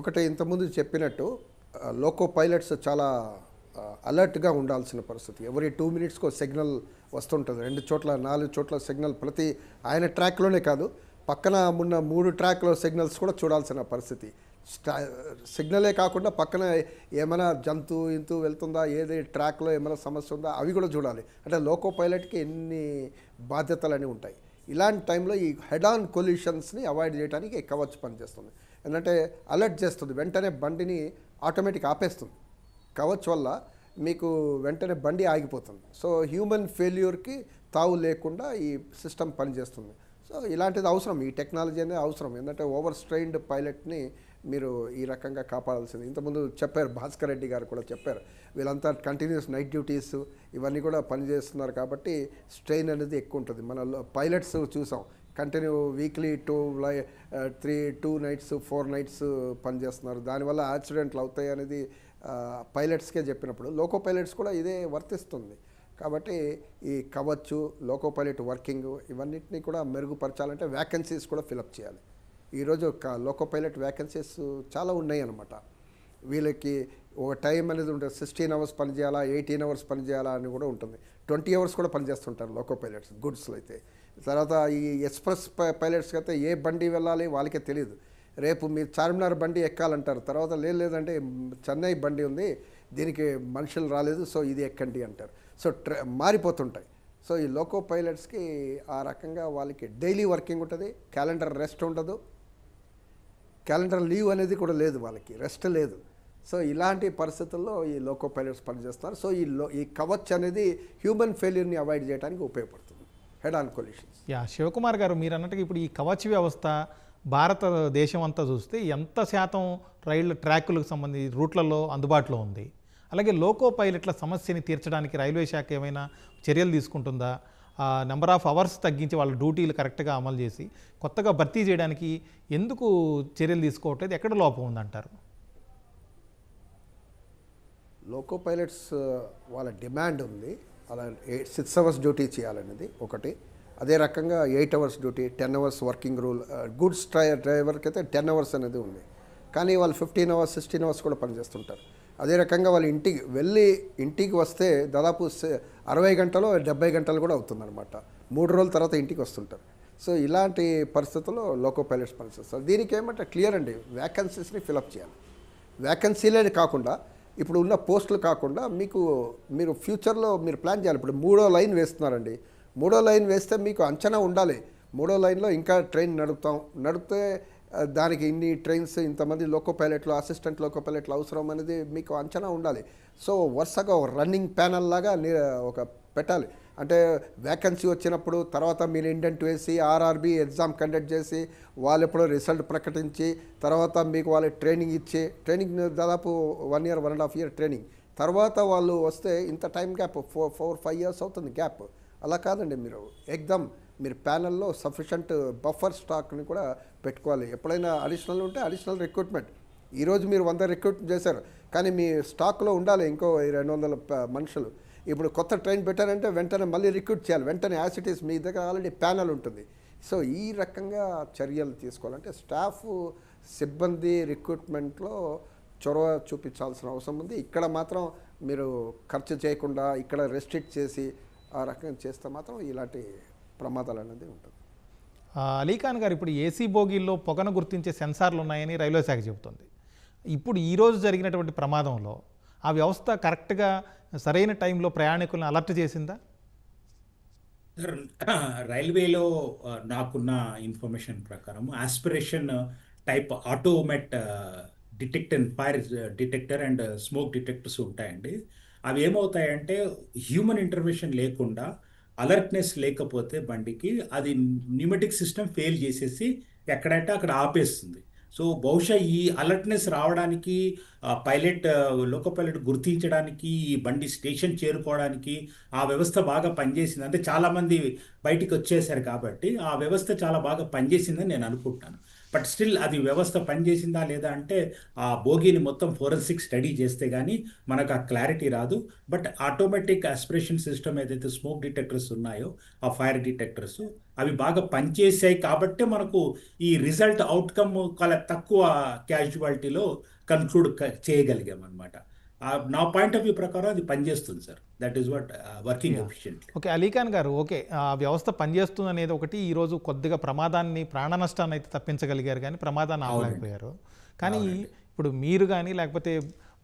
ఒకటి ఇంతకుముందు చెప్పినట్టు లోకో పైలట్స్ చాలా అలర్ట్గా ఉండాల్సిన పరిస్థితి. ఎవరి 2 మినిట్స్కో సిగ్నల్ వస్తుంటుంది. 2 చోట్ల 4 చోట్ల సిగ్నల్, ప్రతి ఆయన ట్రాక్లోనే కాదు పక్కన ఉన్న 3 ట్రాక్లో సిగ్నల్స్ కూడా చూడాల్సిన పరిస్థితి. సిగ్నలే కాకుండా పక్కన ఏమైనా ఇంతు వెళ్తుందా, ఏది ట్రాక్లో ఏమైనా సమస్య ఉందా అవి కూడా చూడాలి. అంటే లోకో పైలట్కి ఎన్ని బాధ్యతలు అనేవి ఉంటాయి. ఇలాంటి టైంలో ఈ హెడ్ ఆన్ కొల్యూషన్స్ని అవాయిడ్ చేయడానికి కవచ్ పనిచేస్తుంది. ఎందుకంటే అలర్ట్ చేస్తుంది, వెంటనే బండిని ఆటోమేటిక్ ఆపేస్తుంది. కవచ్ వల్ల మీకు వెంటనే బండి ఆగిపోతుంది. సో హ్యూమన్ ఫెయిల్యూర్కి తావు లేకుండా ఈ సిస్టమ్ పనిచేస్తుంది. సో ఇలాంటిది అవసరం, ఈ టెక్నాలజీ అనేది అవసరం. ఎందుకంటే ఓవర్ స్ట్రెయిన్డ్ పైలట్ని మీరు ఈ రకంగా కాపాడాల్సింది. ఇంతకుముందు చెప్పారు, భాస్కర్ రెడ్డి గారు కూడా చెప్పారు, వీళ్ళంతా కంటిన్యూస్ నైట్ డ్యూటీస్ ఇవన్నీ కూడా పనిచేస్తున్నారు కాబట్టి స్ట్రెయిన్ అనేది ఎక్కువ ఉంటుంది. మన పైలట్స్ చూసాం, కంటిన్యూ వీక్లీ 2 నైట్స్ 4 నైట్స్ పనిచేస్తున్నారు. దానివల్ల యాక్సిడెంట్లు అవుతాయి అనేది పైలట్స్కే చెప్పినప్పుడు లోకో పైలట్స్ కూడా ఇదే వర్తిస్తుంది. కాబట్టి ఈ కవచ్చు, లోకో పైలట్ వర్కింగ్ ఇవన్నిటిని కూడా మెరుగుపరచాలంటే వ్యాకెన్సీస్ కూడా ఫిలప్ చేయాలి. ఈరోజు లోకో పైలట్ వ్యాకెన్సీస్ చాలా ఉన్నాయి అన్నమాట. వీళ్ళకి ఒక టైం అనేది ఉంటుంది, 16 అవర్స్ పని చేయాలా, 18 అవర్స్ పని చేయాలా అని కూడా ఉంటుంది. 20 అవర్స్ కూడా పనిచేస్తుంటారు లోకో పైలట్స్ గుడ్స్లో అయితే. తర్వాత ఈ ఎక్స్ప్రెస్ పైలట్స్కి అయితే ఏ బండి వెళ్ళాలి వాళ్ళకే తెలియదు. రేపు మీరు చార్మినార్ బండి ఎక్కాలంటారు, తర్వాత లేదంటే చెన్నై బండి ఉంది, దీనికి మనుషులు రాలేదు, సో ఇది ఎక్కండి అంటారు. సో మారిపోతుంటాయి. సో ఈ లోకో పైలట్స్కి ఆ రకంగా వాళ్ళకి డైలీ వర్కింగ్ ఉంటుంది, క్యాలెండర్ రెస్ట్ ఉండదు, క్యాలెండర్ లీవ్ అనేది కూడా లేదు, వాళ్ళకి రెస్ట్ లేదు. సో ఇలాంటి పరిస్థితుల్లో ఈ లోకో పైలట్స్ పనిచేస్తున్నారు. సో ఈ కవచ్ అనేది హ్యూమన్ ఫెయిల్యూర్ని అవాయిడ్ చేయడానికి ఉపయోగపడుతుంది, హెడ్ ఆన్ కొల్యూషన్స్. శివకుమార్ గారు, మీరు అన్నట్టుగా ఇప్పుడు ఈ కవచ్ వ్యవస్థ భారతదేశం అంతా చూస్తే ఎంత శాతం రైళ్ల ట్రాకులకు సంబంధించి రూట్లలో అందుబాటులో ఉంది? అలాగే లోకో పైలట్ల సమస్యని తీర్చడానికి రైల్వే శాఖ ఏమైనా చర్యలు తీసుకుంటుందా? నెంబర్ ఆఫ్ అవర్స్ తగ్గించి వాళ్ళ డ్యూటీలు కరెక్ట్గా అమలు చేసి కొత్తగా భర్తీ చేయడానికి ఎందుకు చర్యలు తీసుకోవట్లేదు? ఎక్కడ లోపం ఉందంటారు? లోకో పైలట్స్ వాళ్ళ డిమాండ్ ఉంది, అలా 6 అవర్స్ డ్యూటీ చేయాలనేది ఒకటి. అదే రకంగా 8 hours duty, 10 hours working rule. Goods డ్రైవర్కి అయితే 10 అవర్స్ అనేది ఉంది, కానీ వాళ్ళు 15 అవర్స్ 16 అవర్స్ కూడా పనిచేస్తుంటారు. అదే రకంగా వాళ్ళు ఇంటికి వస్తే దాదాపు 60 గంటలు 70 గంటలు కూడా అవుతుందన్నమాట. 3 రోజుల తర్వాత ఇంటికి వస్తుంటారు. సో ఇలాంటి పరిస్థితుల్లో లోకో పైలట్స్ పనిచేస్తారు. దీనికి ఏమంటే క్లియర్ అండి, వ్యాకెన్సీస్ని ఫిలప్ చేయాలి. వ్యాకెన్సీలే కాకుండా ఇప్పుడు ఉన్న పోస్టులు కాకుండా మీరు ఫ్యూచర్లో మీరు ప్లాన్ చేయాలి. ఇప్పుడు 3వ లైన్ వేస్తున్నారండి, 3వ లైన్ వేస్తే మీకు అంచనా ఉండాలి, 3వ లైన్లో ఇంకా ట్రైన్ నడిపితే దానికి ఇన్ని ట్రైన్స్, ఇంతమంది లోకో పైలట్లు, అసిస్టెంట్ లోకో పైలట్లు అవసరం అనేది మీకు అంచనా ఉండాలి. సో వరుసగా రన్నింగ్ ప్యానల్ లాగా ఒక పెట్టాలి. అంటే వ్యాకెన్సీ వచ్చినప్పుడు తర్వాత మీరు ఇండెంట్ వేసి ఆర్ఆర్బి ఎగ్జామ్ కండక్ట్ చేసి వాళ్ళు ఎప్పుడో రిజల్ట్ ప్రకటించి తర్వాత మీకు వాళ్ళు ట్రైనింగ్ దాదాపు 1 year 1.5 year ట్రైనింగ్ తర్వాత వాళ్ళు వస్తే ఇంత టైం గ్యాప్ 4-5 years అవుతుంది గ్యాప్. అలా కాదండి, మీరు ప్యానల్లో సఫిషియంట్ బఫర్ స్టాక్ని కూడా పెట్టుకోవాలి. ఎప్పుడైనా అడిషనల్ ఉంటే అడిషనల్ రిక్రూట్మెంట్. ఈరోజు మీరు 100 రిక్రూట్ చేశారు, కానీ మీ స్టాక్లో ఉండాలి ఇంకో 200 మనుషులు. ఇప్పుడు కొత్త ట్రైన్ పెట్టారంటే వెంటనే మళ్ళీ రిక్రూట్ చేయాలి, వెంటనే యాసిటీస్ మీ దగ్గర ఆల్రెడీ ప్యానల్ ఉంటుంది. సో ఈ రకంగా చర్యలు తీసుకోవాలంటే స్టాఫ్ సిబ్బంది రిక్రూట్మెంట్లో చొరవ చూపించాల్సిన అవసరం ఉంది. ఇక్కడ మాత్రం మీరు ఖర్చు చేయకుండా ఇక్కడ రెస్ట్రిక్ట్ చేసి ఆ రకంగా చేస్తే మాత్రం ఇలాంటి ప్రమాదాలు అనేది ఉంటుంది. అలీఖాన్ గారు, ఇప్పుడు ఏసీ బోగీల్లో పొగను గుర్తించే సెన్సార్లు ఉన్నాయని రైల్వే శాఖ చెబుతుంది. ఇప్పుడు ఈరోజు జరిగినటువంటి ప్రమాదంలో ఆ వ్యవస్థ కరెక్ట్గా సరైన టైంలో ప్రయాణికులను అలర్ట్ చేసిందా? సార్, రైల్వేలో నాకున్న ఇన్ఫర్మేషన్ ప్రకారం aspiration type automate fire detector and smoke detectors ఉంటాయండి. అవి ఏమవుతాయంటే హ్యూమన్ ఇంటర్వెన్షన్ లేకుండా, అలర్ట్నెస్ లేకపోతే బండికి అది న్యూమెటిక్ సిస్టమ్ ఫెయిల్ చేసేసి ఎక్కడంటే అక్కడ ఆపేస్తుంది. సో బహుశా ఈ అలర్ట్నెస్ రావడానికి, లోకో పైలట్ గుర్తించడానికి, ఈ బండి స్టేషన్ చేరుకోవడానికి ఆ వ్యవస్థ బాగా పనిచేసింది. అంటే చాలామంది బయటికి వచ్చేసారు కాబట్టి ఆ వ్యవస్థ చాలా బాగా పనిచేసిందని నేను అనుకుంటున్నాను. బట్ స్టిల్ అది వ్యవస్థ పనిచేసిందా లేదా అంటే ఆ బోగీని మొత్తం ఫోరెన్సిక్ స్టడీ చేస్తే కానీ మనకు ఆ క్లారిటీ రాదు. బట్ ఆటోమేటిక్ ఆస్పిరేషన్ సిస్టమ్ ఏదైతే స్మోక్ డిటెక్టర్స్ ఉన్నాయో, ఆ ఫైర్ డిటెక్టర్స్, అవి బాగా పనిచేసాయి కాబట్టి మనకు ఈ రిజల్ట్ అవుట్కమ్ చాలా తక్కువ క్యాజువాలిటీలో కన్క్లూడ్ చేయగలిగాం అనమాట. నా పాయింట్ ఆఫ్ వ్యూ ప్రకారం అది పనిచేస్తుంది sir. That is what working efficiently. Okay, Ali Khan గారు, ఓకే, ఆ వ్యవస్థ పనిచేస్తుంది అనేది ఒకటి. ఈరోజు కొద్దిగా ప్రమాదాన్ని, ప్రాణ నష్టాన్ని అయితే తప్పించగలిగారు కానీ ప్రమాదాన్ని ఆపలేకపోయారు. కానీ ఇప్పుడు మీరు కానీ, లేకపోతే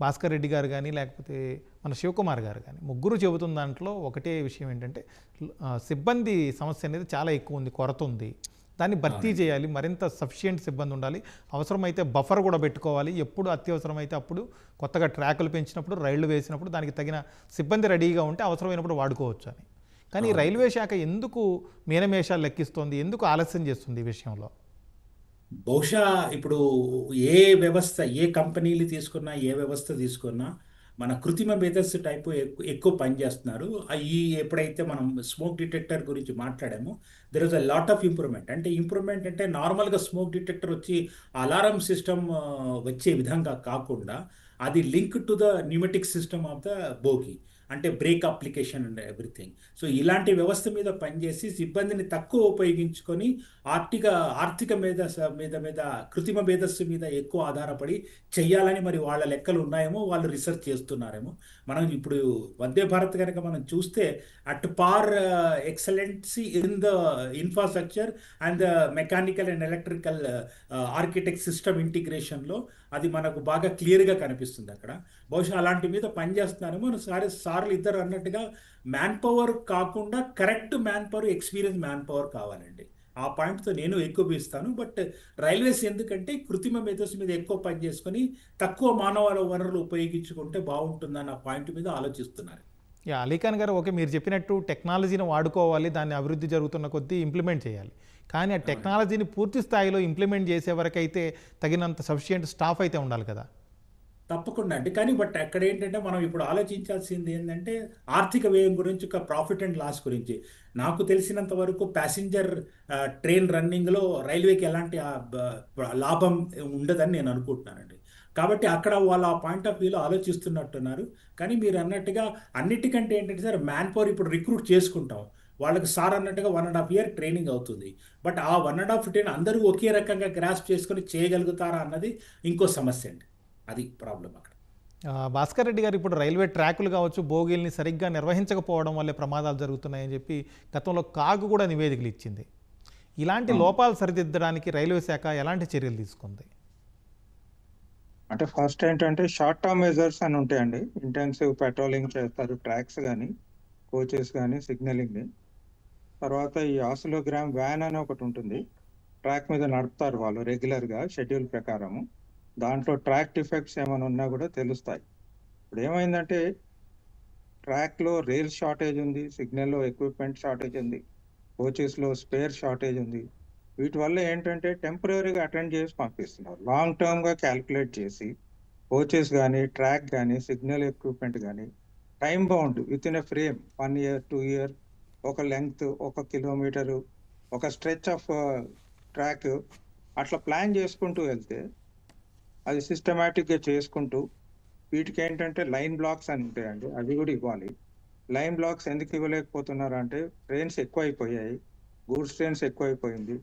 భాస్కర్ రెడ్డి గారు కానీ, లేకపోతే మన శివకుమార్ గారు కానీ, ముగ్గురు చెబుతున్న దాంట్లో ఒకటే విషయం ఏంటంటే సిబ్బంది సమస్య అనేది చాలా ఎక్కువ ఉంది, కొరత ఉంది. దాన్ని భర్తీ చేయాలి, మరింత సఫిషియెంట్ సిబ్బంది ఉండాలి, అవసరమైతే బఫర్ కూడా పెట్టుకోవాలి. ఎప్పుడు అత్యవసరమైతే అప్పుడు కొత్తగా ట్రాకులు పెంచినప్పుడు, రైళ్లు వేసినప్పుడు దానికి తగిన సిబ్బంది రెడీగా ఉంటే అవసరమైనప్పుడు వాడుకోవచ్చు అని. కానీ రైల్వే శాఖ ఎందుకు మీనమేషాలు లెక్కిస్తోంది, ఎందుకు ఆలస్యం చేస్తుంది ఈ విషయంలో? బహుశా ఇప్పుడు ఏ వ్యవస్థ, ఏ కంపెనీలు తీసుకున్నా, ఏ వ్యవస్థ తీసుకున్నా మన కృత్రిమ మేధస్సు టైపు ఎక్కువ పనిచేస్తున్నారు. ఈ ఎప్పుడైతే మనం స్మోక్ డిటెక్టర్ గురించి మాట్లాడామో, there is a lot of improvement. అంటే ఇంప్రూవ్మెంట్ అంటే నార్మల్గా స్మోక్ డిటెక్టర్ వచ్చి అలారం సిస్టమ్ వచ్చే విధంగా కాకుండా అది link to the pneumatic system of the bogie, అంటే brake application and everything. So ఇలాంటి వ్యవస్థ మీద పనిచేసి సిబ్బందిని తక్కువ ఉపయోగించుకొని ఆర్థిక మీద కృత్రిమ మేధస్సు మీద ఎక్కువ ఆధారపడి చెయ్యాలని మరి వాళ్ళ లెక్కలు ఉన్నాయేమో, వాళ్ళు రీసెర్చ్ చేస్తున్నారేమో. మనం ఇప్పుడు వందే భారత్ కనుక మనం చూస్తే at par excellency in the infrastructure and the mechanical and electrical architect system ఇంటిగ్రేషన్లో అది మనకు బాగా క్లియర్గా కనిపిస్తుంది అక్కడ. బహుశా అలాంటి మీద పనిచేస్తున్నారేమో. సార్లు ఇద్దరు అన్నట్టుగా మ్యాన్ పవర్ కాకుండా correct man power, experience man power కావాలండి. ఆ పాయింట్తో నేను ఎక్కువ. బట్ రైల్వేస్ ఎందుకంటే కృత్రిమ మేధస్సు మీద ఎక్కువ పని చేసుకొని తక్కువ మానవ వనరులు ఉపయోగించుకుంటే బాగుంటుందన్న పాయింట్ మీద ఆలోచిస్తున్నారు. అలీఖాన్ గారు, ఓకే, మీరు చెప్పినట్టు టెక్నాలజీని వాడుకోవాలి, దాన్ని అభివృద్ధి జరుగుతున్న కొద్దీ ఇంప్లిమెంట్ చేయాలి. కానీ ఆ టెక్నాలజీని పూర్తి స్థాయిలో ఇంప్లిమెంట్ చేసే వరకు అయితే తగినంత సఫిషియెంట్ స్టాఫ్ అయితే ఉండాలి కదా? తప్పకుండా అండి. కానీ బట్ అక్కడ ఏంటంటే మనం ఇప్పుడు ఆలోచించాల్సింది ఏంటంటే ఆర్థిక వ్యయం గురించి, ఒక ప్రాఫిట్ అండ్ లాస్ గురించి. నాకు తెలిసినంత వరకు ప్యాసింజర్ ట్రైన్ రన్నింగ్లో రైల్వేకి ఎలాంటి లాభం ఉండదని నేను అనుకుంటున్నానండి. కాబట్టి అక్కడ వాళ్ళ పాయింట్ ఆఫ్ వ్యూలో ఆలోచిస్తున్నట్టున్నారు. కానీ మీరు అన్నట్టుగా అన్నిటికంటే ఏంటంటే సార్, మ్యాన్ పవర్ ఇప్పుడు రిక్రూట్ చేసుకుంటాం, వాళ్ళకి సార్ అన్నట్టుగా 1.5 year ట్రైనింగ్ అవుతుంది. బట్ ఆ 1.5 year అందరూ ఒకే రకంగా గ్రాస్ప్ చేసుకొని చేయగలుగుతారా అన్నది ఇంకో సమస్య అండి. అది ప్రాబ్లం అక్కడ. భాస్కర్ రెడ్డి గారు, ఇప్పుడు రైల్వే ట్రాకులు కావచ్చు, బోగీల్ని సరిగ్గా నిర్వహించకపోవడం వల్లే ప్రమాదాలు జరుగుతున్నాయని చెప్పి గతంలో కాగు కూడా నివేదికలు ఇచ్చింది. ఇలాంటి లోపాలు సరిదిద్దడానికి రైల్వే శాఖ ఎలాంటి చర్యలు తీసుకుంది? అంటే ఫస్ట్ ఏంటంటే షార్ట్ టర్మ్ మెజర్స్ అని ఉంటాయండి. ఇంటెన్సివ్ పెట్రోలింగ్ చేస్తారు, ట్రాక్స్ కానీ, కోచెస్ కానీ, సిగ్నలింగ్. తర్వాత ఈ ఆసిలోగ్రామ్ వ్యాన్ అని ఒకటి ఉంటుంది, ట్రాక్ మీద నడుపుతారు వాళ్ళు రెగ్యులర్గా షెడ్యూల్ ప్రకారము. దాంట్లో ట్రాక్ డిఫెక్ట్స్ ఏమైనా ఉన్నా కూడా తెలుస్తాయి. ఇప్పుడు ఏమైందంటే ట్రాక్లో రైల్ షార్టేజ్ ఉంది, సిగ్నల్లో ఎక్విప్మెంట్ షార్టేజ్ ఉంది, కోచెస్లో స్పేర్ షార్టేజ్ ఉంది. వీటి వల్ల ఏంటంటే టెంపరీగా అటెండ్ చేసి పంపిస్తున్నారు. లాంగ్ టర్మ్గా క్యాల్కులేట్ చేసి కోచెస్ కానీ, ట్రాక్ కానీ, సిగ్నల్ ఎక్విప్మెంట్ కానీ time bound with in a frame 1 year 2 year, ఒక లెంగ్త్, 1 kilometer, ఒక స్ట్రెచ్ ఆఫ్ ట్రాక్ అట్లా ప్లాన్ చేసుకుంటూ వెళ్తే అది సిస్టమేటిక్గా చేసుకుంటూ, వీటికి ఏంటంటే లైన్ బ్లాక్స్ అని ఉంటాయండి, అవి కూడా ఇవ్వాలి. లైన్ బ్లాక్స్ ఎందుకు ఇవ్వలేకపోతున్నారు అంటే ట్రైన్స్ ఎక్కువైపోయాయి, గూడ్స్ ట్రైన్స్ ఎక్కువైపోయింది,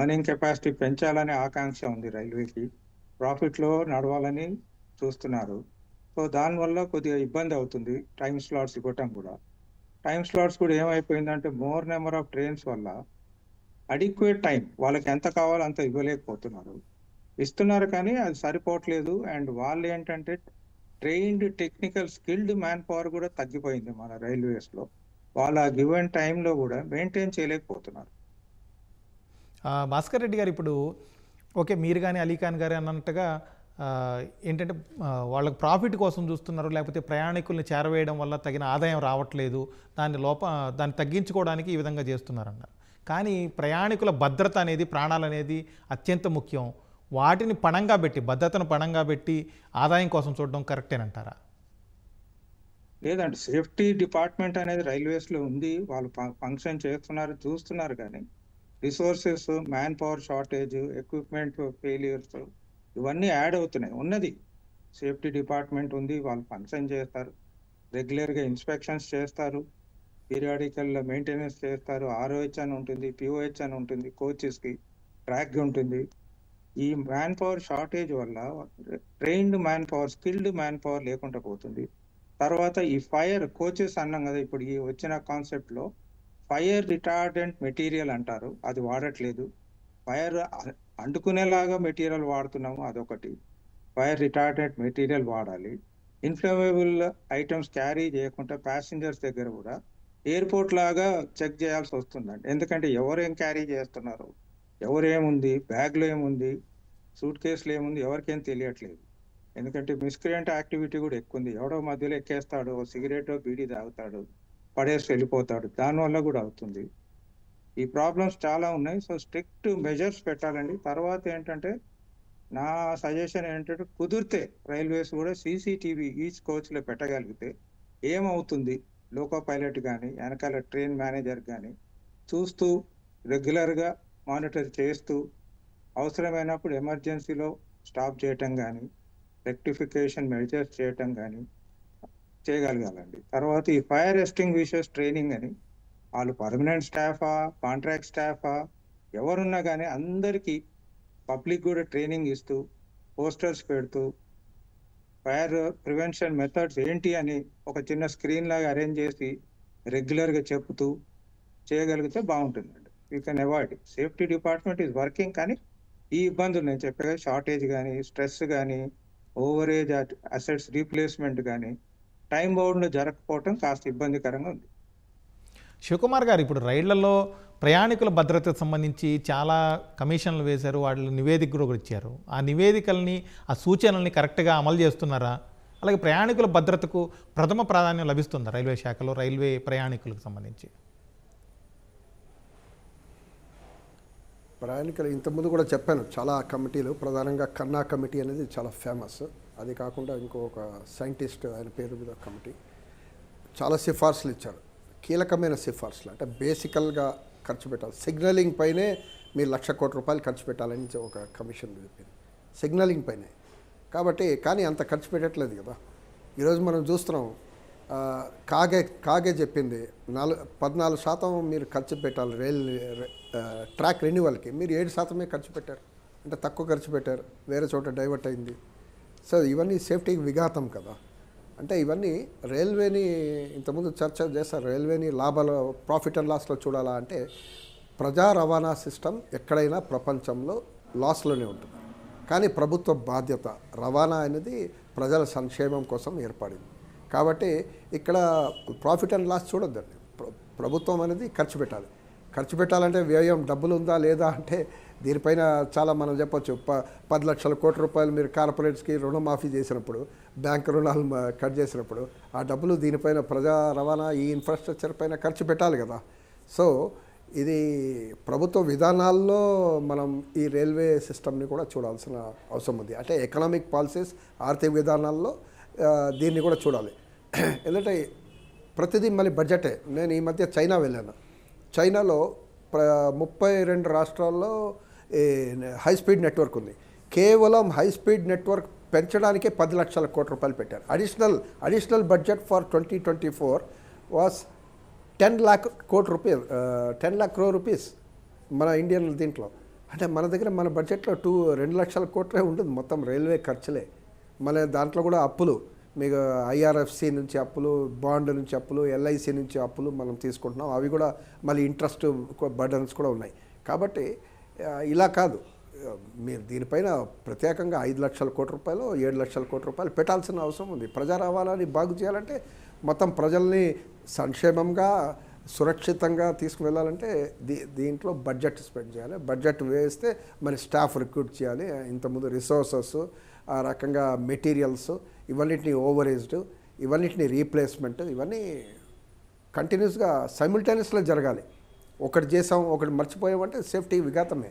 ఎర్నింగ్ కెపాసిటీ పెంచాలనే ఆకాంక్ష ఉంది రైల్వేకి, ప్రాఫిట్లో నడవాలని చూస్తున్నారు. సో దానివల్ల కొద్దిగా ఇబ్బంది అవుతుంది టైం స్లాట్స్ ఇవ్వటం కూడా. టైం స్లాట్స్ కూడా ఏమైపోయిందంటే మోర్ నెంబర్ ఆఫ్ ట్రైన్స్ వల్ల అడిక్వేట్ టైం వాళ్ళకి ఎంత కావాలో అంత ఇవ్వలేకపోతున్నారు. ఇస్తున్నారు కానీ అది సరిపోవట్లేదు. అండ్ వాళ్ళు ఏంటంటే trained technical skilled man power కూడా తగ్గిపోయింది మన రైల్వేస్లో. వాళ్ళ గివెన్ టైంలో కూడా మెయింటైన్ చేయలేకపోతున్నారు. భాస్కర్ రెడ్డి గారు ఇప్పుడు ఓకే మీరు కానీ అలీ ఖాన్ గారు అన్నట్టుగా ఏంటంటే వాళ్ళకి ప్రాఫిట్ కోసం చూస్తున్నారు, లేకపోతే ప్రయాణికుల్ని చేరవేయడం వల్ల తగిన ఆదాయం రావట్లేదు, దాన్ని తగ్గించుకోవడానికి ఈ విధంగా చేస్తున్నారన్నారు. కానీ ప్రయాణికుల భద్రత అనేది, ప్రాణాలు అనేది అత్యంత ముఖ్యం. వాటిని పణంగా పెట్టి, భద్రతను పణంగా పెట్టి ఆదాయం కోసం చూడడం కరెక్టేనంటారా? లేదండి, సేఫ్టీ డిపార్ట్మెంట్ అనేది రైల్వేస్లో ఉంది. వాళ్ళు ఫంక్షన్ చేస్తున్నారు, చూస్తున్నారు. కానీ resources, man power shortage, equipment failures ఇవన్నీ యాడ్ అవుతున్నాయి. ఉన్నది సేఫ్టీ డిపార్ట్మెంట్ ఉంది, వాళ్ళు ఫంక్షన్ చేస్తారు, రెగ్యులర్గా ఇన్స్పెక్షన్స్ చేస్తారు, పీరియాడికల్ మెయింటెనెన్స్ చేస్తారు. ఆర్ఓహెచ్ అని ఉంటుంది, పిఓహెచ్ అని ఉంటుంది, కోచెస్కి ట్రాక్ ఉంటుంది. ఈ మ్యాన్ పవర్ షార్టేజ్ వల్ల trained man power, skilled man power లేకుండా పోతుంది. తర్వాత ఈ ఫైర్ కోచెస్ అన్నాం కదా, ఇప్పుడు ఈ వచ్చిన కాన్సెప్ట్లో ఫైర్ రిటార్డెంట్ మెటీరియల్ అంటారు, అది వాడట్లేదు. ఫైర్ అంటుకునేలాగా మెటీరియల్ వాడుతున్నాము, అదొకటి. ఫైర్ రిటార్డెంట్ మెటీరియల్ వాడాలి. ఇన్ఫ్లమేబుల్ ఐటమ్స్ క్యారీ చేయకుండా ప్యాసింజర్స్ దగ్గర కూడా ఎయిర్పోర్ట్ లాగా చెక్ చేయాల్సి వస్తుందండి. ఎందుకంటే ఎవరేం క్యారీ చేస్తున్నారు, ఎవరేముంది, బ్యాగ్లో ఏముంది, సూట్ కేసులో ఏముంది, ఎవరికేం తెలియట్లేదు. ఎందుకంటే మిస్క్రియంట్ యాక్టివిటీ కూడా ఎక్కువ ఉంది. ఎవడో మధ్యలో ఎక్కేస్తాడు, సిగరెట్ బీడీ తాగుతాడు, పడేసి వెళ్ళిపోతాడు, దానివల్ల కూడా అవుతుంది. ఈ ప్రాబ్లమ్స్ చాలా ఉన్నాయి. సో స్ట్రిక్ట్ మెజర్స్ పెట్టాలండి. తర్వాత ఏంటంటే నా సజెషన్ ఏంటంటే కుదిరితే రైల్వేస్ కూడా సీసీటీవీ ఈచ్ కోచ్లో పెట్టగలిగితే ఏమవుతుంది, లోకో పైలట్ కానీ వెనకాల ట్రైన్ మేనేజర్ కానీ చూస్తూ రెగ్యులర్గా మానిటర్ చేస్తూ అవసరమైనప్పుడు ఎమర్జెన్సీలో స్టాప్ చేయటం కానీ, రెక్టిఫికేషన్ మెజర్స్ చేయటం కానీ చేయగలగాలండి. తర్వాత ఈ ఫైర్ ఎస్టింగ్విషర్స్ ట్రైనింగ్ అని, వాళ్ళు పర్మనెంట్ స్టాఫా, కాంట్రాక్ట్ స్టాఫా, ఎవరున్నా కానీ అందరికీ పబ్లిక్ కూడా ట్రైనింగ్ ఇస్తూ, పోస్టర్స్ పెడుతూ, ఫైర్ ప్రివెన్షన్ మెథడ్స్ ఏంటి అని ఒక చిన్న స్క్రీన్ లాగా అరేంజ్ చేసి రెగ్యులర్గా చెప్తూ చేయగలిగితే బాగుంటుందండి. You can avoid. Safety department is working, కానీ ఈ ఇబ్బందులు నేను చెప్పే షార్టేజ్ కానీ, స్ట్రెస్ కానీ, ఓవరేజ్ అసెట్స్ రీప్లేస్మెంట్ కానీ టైం బౌండ్లో జరగకపోవటం కాస్త ఇబ్బందికరంగా ఉంది. శివకుమార్ గారు, ఇప్పుడు రైళ్లలో ప్రయాణికుల భద్రతకు సంబంధించి చాలా కమిషన్లు వేశారు, వాళ్ళు నివేదిక కూడా ఇచ్చారు. ఆ నివేదికల్ని, ఆ సూచనల్ని కరెక్ట్గా అమలు చేస్తున్నారా? అలాగే ప్రయాణికుల భద్రతకు ప్రథమ ప్రాధాన్యం లభిస్తుందా రైల్వే శాఖలో, రైల్వే ప్రయాణికులకు సంబంధించి? ప్రయాణికులు ఇంతకుముందు కూడా చెప్పాను, చాలా కమిటీలు, ప్రధానంగా కన్నా కమిటీ అనేది చాలా ఫేమస్. అది కాకుండా ఇంకొక సైంటిస్ట్, ఆయన పేరు మీద కమిటీ, చాలా సిఫార్సులు ఇచ్చారు, కీలకమైన సిఫార్సులు. అంటే బేసికల్గా ఖర్చు పెట్టాలి, సిగ్నలింగ్ పైనే మీరు 1,00,000 కోట్ల రూపాయలు ఖర్చు పెట్టాలని ఒక కమిషన్ చెప్పింది, సిగ్నలింగ్ పైనే. కాబట్టి కానీ అంత ఖర్చు పెట్టట్లేదు కదా. ఈరోజు మనం చూస్తున్నాం, కాగే చెప్పింది 14% మీరు ఖర్చు పెట్టాలి ట్రాక్ రెన్యువల్కి, మీరు 7% ఖర్చు పెట్టారు, అంటే తక్కువ ఖర్చు పెట్టారు, వేరే చోట డైవర్ట్ అయింది. సో ఇవన్నీ సేఫ్టీకి విఘాతం కదా. అంటే ఇవన్నీ రైల్వేని ఇంతకుముందు చర్చ చేస్తారు, రైల్వేని లాభాలు, ప్రాఫిట్ అండ్ లాస్లో చూడాలా అంటే ప్రజా రవాణా సిస్టమ్ ఎక్కడైనా ప్రపంచంలో లాస్లోనే ఉంటుంది. కానీ ప్రభుత్వ బాధ్యత, రవాణా అనేది ప్రజల సంక్షేమం కోసం ఏర్పడింది. కాబట్టి ఇక్కడ ప్రాఫిట్ అండ్ లాస్ చూడొద్దండి. ప్రభుత్వం అనేది ఖర్చు పెట్టాలంటే వ్యయం, డబ్బులు ఉందా లేదా అంటే దీనిపైన చాలా మనం చెప్పొచ్చు. 10 లక్షల కోట్ల రూపాయలు మీరు కార్పొరేట్స్కి రుణమాఫీ చేసినప్పుడు, బ్యాంక్ రుణాలు కట్ చేసినప్పుడు, ఆ డబ్బులు దీనిపైన ప్రజా రవాణా, ఈ ఇన్ఫ్రాస్ట్రక్చర్ పైన ఖర్చు పెట్టాలి కదా. సో ఇది ప్రభుత్వ విధానాల్లో మనం ఈ రైల్వే సిస్టమ్ని కూడా చూడాల్సిన అవసరం ఉంది. అంటే ఎకనామిక్ పాలసీస్, ఆర్థిక విధానాల్లో దీన్ని కూడా చూడాలి. ఎందుకంటే ప్రతిదీ మళ్ళీ బడ్జెటే. నేను ఈ మధ్య చైనా వెళ్ళాను. చైనాలో 32 రాష్ట్రాల్లో హై స్పీడ్ నెట్వర్క్ ఉంది. కేవలం హై స్పీడ్ నెట్వర్క్ పెంచడానికే 10 లక్షల కోట్ల రూపాయలు పెట్టారు. Additional budget for 2024 was 10 lakh crore rupees మన ఇండియన్ దీంట్లో. అంటే మన దగ్గర మన బడ్జెట్లో 2 లక్షల కోట్లే ఉంటుంది మొత్తం రైల్వే ఖర్చులే. మళ్ళీ దాంట్లో కూడా అప్పులు మీకు ఐఆర్ఎఫ్సి నుంచి అప్పులు, బాండ్ నుంచి అప్పులు, ఎల్ఐసి నుంచి అప్పులు మనం తీసుకుంటున్నాం. అవి కూడా మళ్ళీ ఇంట్రెస్ట్ బర్డన్స్ కూడా ఉన్నాయి. కాబట్టి ఇలా కాదు, మీరు దీనిపైన ప్రత్యేకంగా 5 లక్షల కోట్ల రూపాయలు 7 లక్షల కోట్ల రూపాయలు పెట్టాల్సిన అవసరం ఉంది. ప్రజా రవాణాని బాగు చేయాలంటే, మొత్తం ప్రజల్ని సంక్షేమంగా సురక్షితంగా తీసుకువెళ్ళాలంటే దీంట్లో బడ్జెట్ స్పెండ్ చేయాలి. బడ్జెట్ వేస్తే మరి స్టాఫ్ రిక్రూట్ చేయాలి. ఇంతకుముందు రిసోర్సెస్, ఆ రకంగా మెటీరియల్స్, ఇవన్నిటిని ఓవరేజ్డ్, ఇవన్నిటిని రీప్లేస్మెంట్, ఇవన్నీ కంటిన్యూస్గా సైమిల్టేనియస్లో జరగాలి. ఒకటి చేసాం ఒకటి మర్చిపోయామంటే సేఫ్టీ విఘాతమే.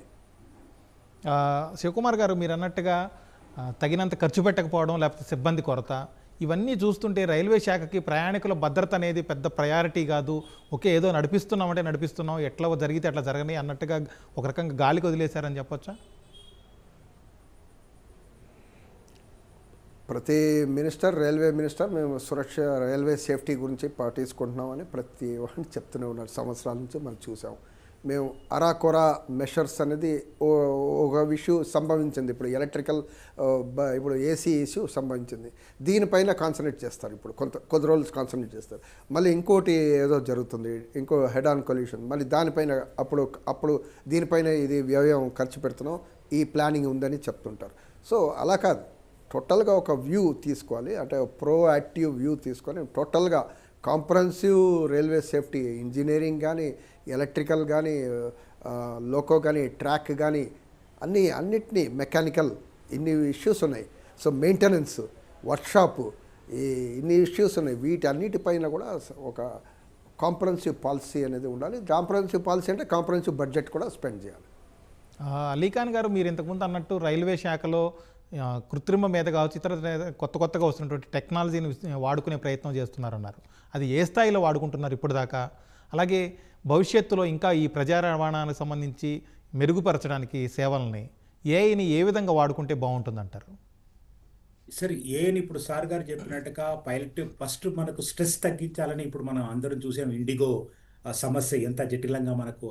శివకుమార్ గారు, మీరు అన్నట్టుగా తగినంత ఖర్చు పెట్టకపోవడం, లేకపోతే సిబ్బంది కొరత, ఇవన్నీ చూస్తుంటే రైల్వే శాఖకి ప్రయాణికుల భద్రత అనేది పెద్ద ప్రయారిటీ కాదు. ఓకే, ఏదో నడిపిస్తున్నామంటే నడిపిస్తున్నాం, ఎట్లా జరిగితే అట్లా జరగని అన్నట్టుగా ఒక రకంగా గాలికి వదిలేశారని చెప్పొచ్చా? ప్రతి మినిస్టర్, రైల్వే మినిస్టర్ మేము రైల్వే సేఫ్టీ గురించి తీసుకుంటున్నామని ప్రతి వాడిని చెప్తూనే ఉన్నారు. సంవత్సరాల నుంచి మనం చూసాం. మేము అరాకొరా మెషర్స్ అనేది ఒక ఇష్యూ సంభవించింది. ఇప్పుడు ఎలక్ట్రికల్ ఇప్పుడు ఏసీ ఇష్యూ సంభవించింది. దీనిపైన కాన్సన్ట్రేట్ చేస్తారు. ఇప్పుడు కొద్ది రోజులు కాన్సన్ట్రేట్ చేస్తారు. మళ్ళీ ఇంకోటి ఏదో జరుగుతుంది, ఇంకో హెడ్ ఆన్ కొల్యూషన్, మళ్ళీ దానిపైన అప్పుడు దీనిపైన ఇది వ్యయం ఖర్చు పెడుతున్నాం, ఈ ప్లానింగ్ ఉందని చెప్తుంటారు. సో అలా కాదు, టోటల్గా ఒక వ్యూ తీసుకోవాలి. అంటే ప్రోయాక్టివ్ వ్యూ తీసుకొని టోటల్గా కాంప్రహెన్సివ్ రైల్వే సేఫ్టీ, ఇంజనీరింగ్ కానీ, ఎలక్ట్రికల్ కానీ, లోకో కానీ, ట్రాక్ కానీ, అన్నిటినీ మెకానికల్, ఇన్ని ఇష్యూస్ ఉన్నాయి. సో మెయింటెనెన్స్, వర్క్షాపు, ఇన్ని ఇష్యూస్ ఉన్నాయి. వీటన్నిటిపైన కూడా ఒక కాంప్రహెన్సివ్ పాలసీ అనేది ఉండాలి. కాంప్రహెన్సివ్ పాలసీ అంటే కాంప్రహెన్సివ్ బడ్జెట్ కూడా స్పెండ్ చేయాలి. అలీఖాన్ గారు, మీరు ఇంతకుముందు అన్నట్టు రైల్వే శాఖలో కృత్రిమ మీద కావచ్చు, ఇతర కొత్తగా వస్తున్నటువంటి టెక్నాలజీని వాడుకునే ప్రయత్నం చేస్తున్నారన్నారు. అది ఏ స్థాయిలో వాడుకుంటున్నారు ఇప్పుడు దాకా? అలాగే భవిష్యత్తులో ఇంకా ఈ ప్రజా రవాణానికి సంబంధించి మెరుగుపరచడానికి సేవల్ని, ఏఐని ఏ విధంగా వాడుకుంటే బాగుంటుందంటారు? సరే, ఏని ఇప్పుడు సార్ గారు చెప్పినట్టుగా పైలట్ ఫస్ట్ మనకు స్ట్రెస్ తగ్గించాలని ఇప్పుడు మనం అందరం చూసాం. ఇండిగో సమస్య ఎంత జటిలంగా మనకు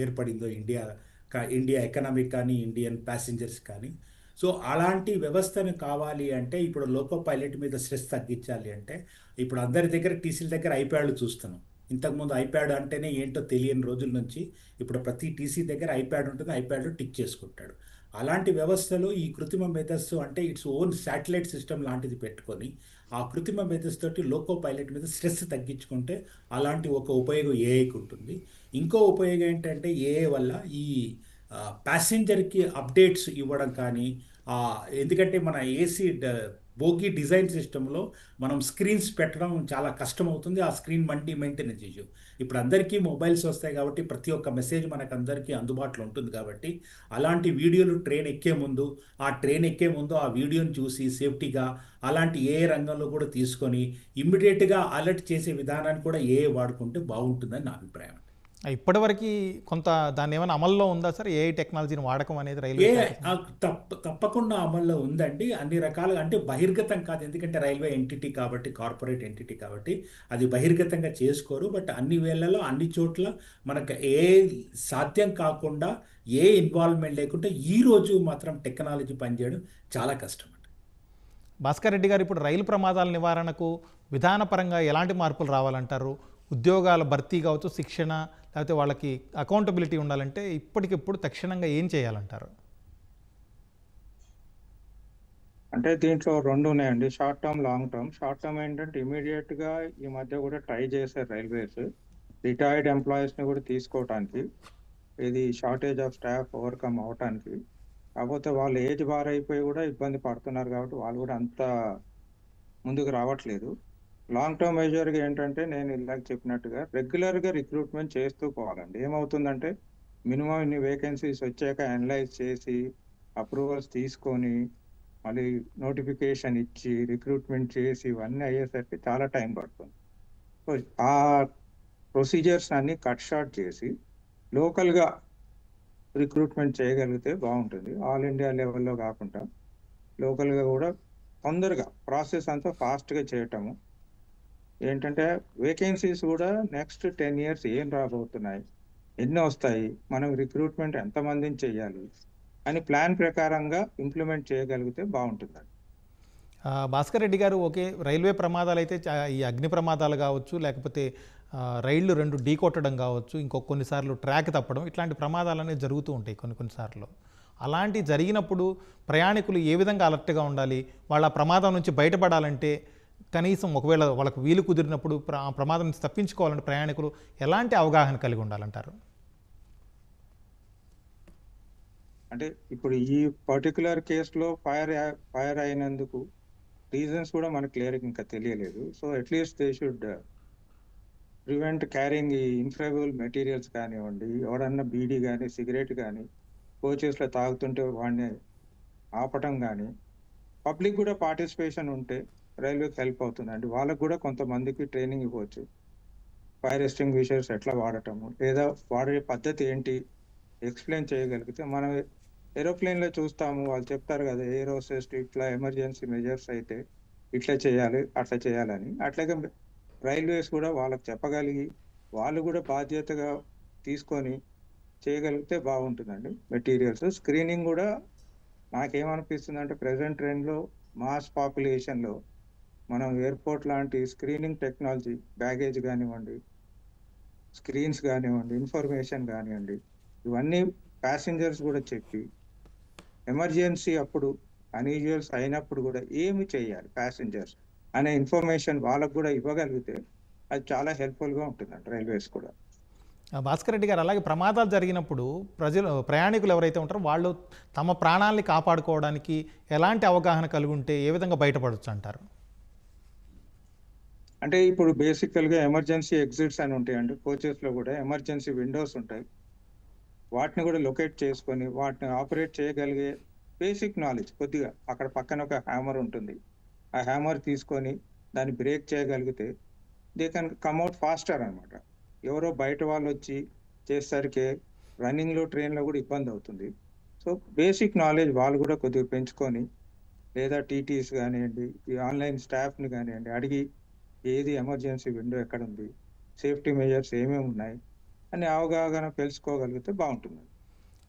ఏర్పడిందో ఇండియా ఎకనామిక్ కానీ, ఇండియన్ ప్యాసింజర్స్ కానీ. సో అలాంటి వ్యవస్థను కావాలి అంటే, ఇప్పుడు లోకో పైలట్ మీద స్ట్రెస్ తగ్గించాలి అంటే, ఇప్పుడు అందరి దగ్గర టీసీల దగ్గర ఐప్యాడ్లు చూస్తున్నాం. ఇంతకుముందు ఐప్యాడ్ అంటేనే ఏంటో తెలియని రోజుల నుంచి ఇప్పుడు ప్రతి టీసీ దగ్గర ఐప్యాడ్ ఉంటుంది, ఐప్యాడ్లో టిక్ చేసుకుంటాడు. అలాంటి వ్యవస్థలో ఈ కృత్రిమ మేధస్సు అంటే ఇట్స్ ఓన్ శాటిలైట్ సిస్టమ్ లాంటిది పెట్టుకొని ఆ కృత్రిమ మేధస్సు తోటి లోకో పైలట్ మీద స్ట్రెస్ తగ్గించుకుంటే అలాంటి ఒక ఉపయోగం ఏఐకి ఉంటుంది. ఇంకో ఉపయోగం ఏంటంటే ఏఐ వల్ల ఈ ప్యాసింజర్కి అప్డేట్స్ ఇవ్వడం కానీ, ఎందుకంటే మన ఏసీ బోగి డిజైన్ సిస్టంలో మనం స్క్రీన్స్ పెట్టడం చాలా కష్టం అవుతుంది. ఆ స్క్రీన్ మెయింటెనెన్స్ ఇష్యూ. ఇప్పుడు అందరికీ మొబైల్స్ వస్తాయి కాబట్టి ప్రతి ఒక్క మెసేజ్ మనకు అందరికీ అందుబాటులో ఉంటుంది. కాబట్టి అలాంటి వీడియోలు ట్రైన్ ఎక్కే ముందు ఆ వీడియోని చూసి సేఫ్టీగా అలాంటి ఏ రంగంలో కూడా తీసుకొని ఇమ్మీడియట్గా అలర్ట్ చేసే విధానాన్ని కూడా వాడుకుంటే బాగుంటుందని నా అభిప్రాయం. ఇప్పటివరకు కొంత దాన్ని ఏమైనా అమల్లో ఉందా సార్, ఏఐ టెక్నాలజీని వాడకం అనేది రైల్వే? తప్పకుండా అమల్లో ఉందండి. అన్ని రకాలుగా, అంటే బహిర్గతం కాదు, ఎందుకంటే రైల్వే ఎంటిటీ కాబట్టి, కార్పొరేట్ ఎంటిటీ కాబట్టి అది బహిర్గతంగా చేసుకోరు. బట్ అన్ని వేళల్లో అన్ని చోట్ల మనకు సాధ్యం కాకుండా ఇన్వాల్వ్మెంట్ లేకుండా ఈ రోజు మాత్రం టెక్నాలజీ పనిచేయడం చాలా కష్టం అండి. భాస్కర్ రెడ్డి గారు, ఇప్పుడు రైలు ప్రమాదాల నివారణకు విధానపరంగా ఎలాంటి మార్పులు రావాలంటారు? ఉద్యోగాల భర్తీ కావచ్చు, శిక్షణ, లేకపోతే వాళ్ళకి అకౌంటబిలిటీ ఉండాలంటే ఇప్పటికిప్పుడు తక్షణంగా ఏం చేయాలంటారు? అంటే దీంట్లో 2 ఉన్నాయండి, short term, long term. Short term ఏంటంటే ఇమీడియట్గా ఈ మధ్య కూడా ట్రై చేశారు రైల్వేస్ రిటైర్డ్ ఎంప్లాయీస్ని కూడా తీసుకోవటానికి, ఇది షార్టేజ్ ఆఫ్ స్టాఫ్ ఓవర్కమ్ అవటానికి. కాకపోతే వాళ్ళు ఏజ్ బార్ అయిపోయి కూడా ఇబ్బంది పడుతున్నారు కాబట్టి వాళ్ళు కూడా అంత ముందుకు రావట్లేదు. లాంగ్ టర్మ్ మెజర్గా ఏంటంటే నేను ఇందాక చెప్పినట్టుగా రెగ్యులర్గా రిక్రూట్మెంట్ చేస్తూ పోవాలండి. ఏమవుతుందంటే మినిమం ఇన్ని వేకెన్సీస్ వచ్చాక అనలైజ్ చేసి అప్రూవల్స్ తీసుకొని మళ్ళీ నోటిఫికేషన్ ఇచ్చి రిక్రూట్మెంట్ చేసి ఇవన్నీ అయ్యేసరికి చాలా టైం పడుతుంది. సో ఆ ప్రొసీజర్స్ అన్ని కట్ షార్ట్ చేసి లోకల్గా రిక్రూట్మెంట్ చేయగలిగితే బాగుంటుంది. ఆల్ ఇండియా లెవెల్లో కాకుండా లోకల్గా కూడా తొందరగా ప్రాసెస్ అంతా ఫాస్ట్గా చేయటము. ఏంటంటే వేకెన్సీస్ కూడా నెక్స్ట్ 10 years ఏం రాబోతున్నాయి, ఎన్ని వస్తాయి, మనం రిక్రూట్మెంట్ ఎంతమందిని చేయాలి అని ప్లాన్ ప్రకారంగా ఇంప్లిమెంట్ చేయగలిగితే బాగుంటుందండి. భాస్కర్ రెడ్డి గారు, ఓకే, రైల్వే ప్రమాదాలు అయితే ఈ అగ్ని ప్రమాదాలు కావచ్చు, లేకపోతే రైళ్లు 2 ఢీ కొట్టడం కావచ్చు, కొన్నిసార్లు ట్రాక్ తప్పడం, ఇట్లాంటి ప్రమాదాలు అనేవి జరుగుతూ ఉంటాయి కొన్నిసార్లు. అలాంటి జరిగినప్పుడు ప్రయాణికులు ఏ విధంగా అలర్ట్గా ఉండాలి? వాళ్ళ ప్రమాదం నుంచి బయటపడాలంటే కనీసం ఒకవేళ వాళ్ళకు వీలు కుదిరినప్పుడు ప్రమాదం నుంచి తప్పించుకోవాలంటే ప్రయాణికులు ఎలాంటి అవగాహన కలిగి ఉండాలంటారు? అంటే ఇప్పుడు ఈ పర్టికులర్ కేసులో ఫైర్ అయినందుకు రీజన్స్ కూడా మనకు క్లియర్గా ఇంకా తెలియలేదు. So at least they should prevent carrying ఈ ఇన్ఫ్లేమబుల్ మెటీరియల్స్ కానివ్వండి, ఎవడన్నా బీడీ కానీ సిగరెట్ కానీ కోచెస్లో తాగుతుంటే వాడిని ఆపటం కానీ, పబ్లిక్ కూడా పార్టిసిపేషన్ ఉంటే రైల్వేకి హెల్ప్ అవుతుందండి. వాళ్ళకు కూడా కొంతమందికి ట్రైనింగ్ ఇవ్వచ్చు. ఫైర్ ఎస్టింగ్విషర్స్ ఎట్లా వాడటము, లేదా వాడే పద్ధతి ఏంటి ఎక్స్ప్లెయిన్ చేయగలిగితే, మనం ఏరోప్లేన్లో చూస్తాము, వాళ్ళు చెప్తారు కదా ఎయిర్ హోస్టెస్ ఇట్లా ఎమర్జెన్సీ మెజర్స్ అయితే ఇట్లా చేయాలి అట్లా చేయాలని. అట్లాగే రైల్వేస్ కూడా వాళ్ళకి చెప్పగలిగి వాళ్ళు కూడా బాధ్యతగా తీసుకొని చేయగలిగితే బాగుంటుందండి. మెటీరియల్స్ స్క్రీనింగ్ కూడా నాకేమనిపిస్తుంది అంటే ప్రజెంట్ ట్రెండ్లో మాస్ పాపులేషన్లో మనం ఎయిర్పోర్ట్ లాంటి స్క్రీనింగ్ టెక్నాలజీ, బ్యాగేజ్ కానివ్వండి, స్క్రీన్స్ కానివ్వండి, ఇన్ఫర్మేషన్ కానివ్వండి, ఇవన్నీ ప్యాసింజర్స్ కూడా చెప్పి ఎమర్జెన్సీ అప్పుడు అన్యూజువల్స్ అయినప్పుడు కూడా ఏమి చేయాలి ప్యాసింజర్స్ అనే ఇన్ఫర్మేషన్ వాళ్ళకు కూడా ఇవ్వగలిగితే అది చాలా హెల్ప్ఫుల్గా ఉంటుందండి రైల్వేస్ కూడా. భాస్కర్ రెడ్డి గారు, అలాగే ప్రమాదాలు జరిగినప్పుడు ప్రయాణికులు ఎవరైతే ఉంటారో వాళ్ళు తమ ప్రాణాలని కాపాడుకోవడానికి ఎలాంటి అవగాహన కలిగి ఉంటే ఏ విధంగా బయటపడవచ్చు అంటారు? అంటే ఇప్పుడు బేసికల్గా ఎమర్జెన్సీ ఎగ్జిట్స్ అని ఉంటాయండి. కోచెస్లో కూడా ఎమర్జెన్సీ విండోస్ ఉంటాయి. వాటిని కూడా లొకేట్ చేసుకొని వాటిని ఆపరేట్ చేయగలిగే బేసిక్ నాలెడ్జ్ కొద్దిగా, అక్కడ పక్కన ఒక హ్యామర్ ఉంటుంది, ఆ హ్యామర్ తీసుకొని దాన్ని బ్రేక్ చేయగలిగితే దే కెన్ కమ్అట్ ఫాస్టర్ అనమాట. ఎవరో బయట వాళ్ళు వచ్చి చేసేసరికి రన్నింగ్లో ట్రైన్లో కూడా ఇబ్బంది అవుతుంది. సో బేసిక్ నాలెడ్జ్ వాళ్ళు కూడా కొద్దిగా పెంచుకొని, లేదా టీటీస్ కానివ్వండి, ఈ ఆన్లైన్ స్టాఫ్ని కానివ్వండి అడిగి ఏది ఎమర్జెన్సీ విండో ఎక్కడ ఉంది, సేఫ్టీ మెజర్స్ ఏమేమి ఉన్నాయి అని అవగాహన తెలుసుకోగలిగితే బాగుంటుంది.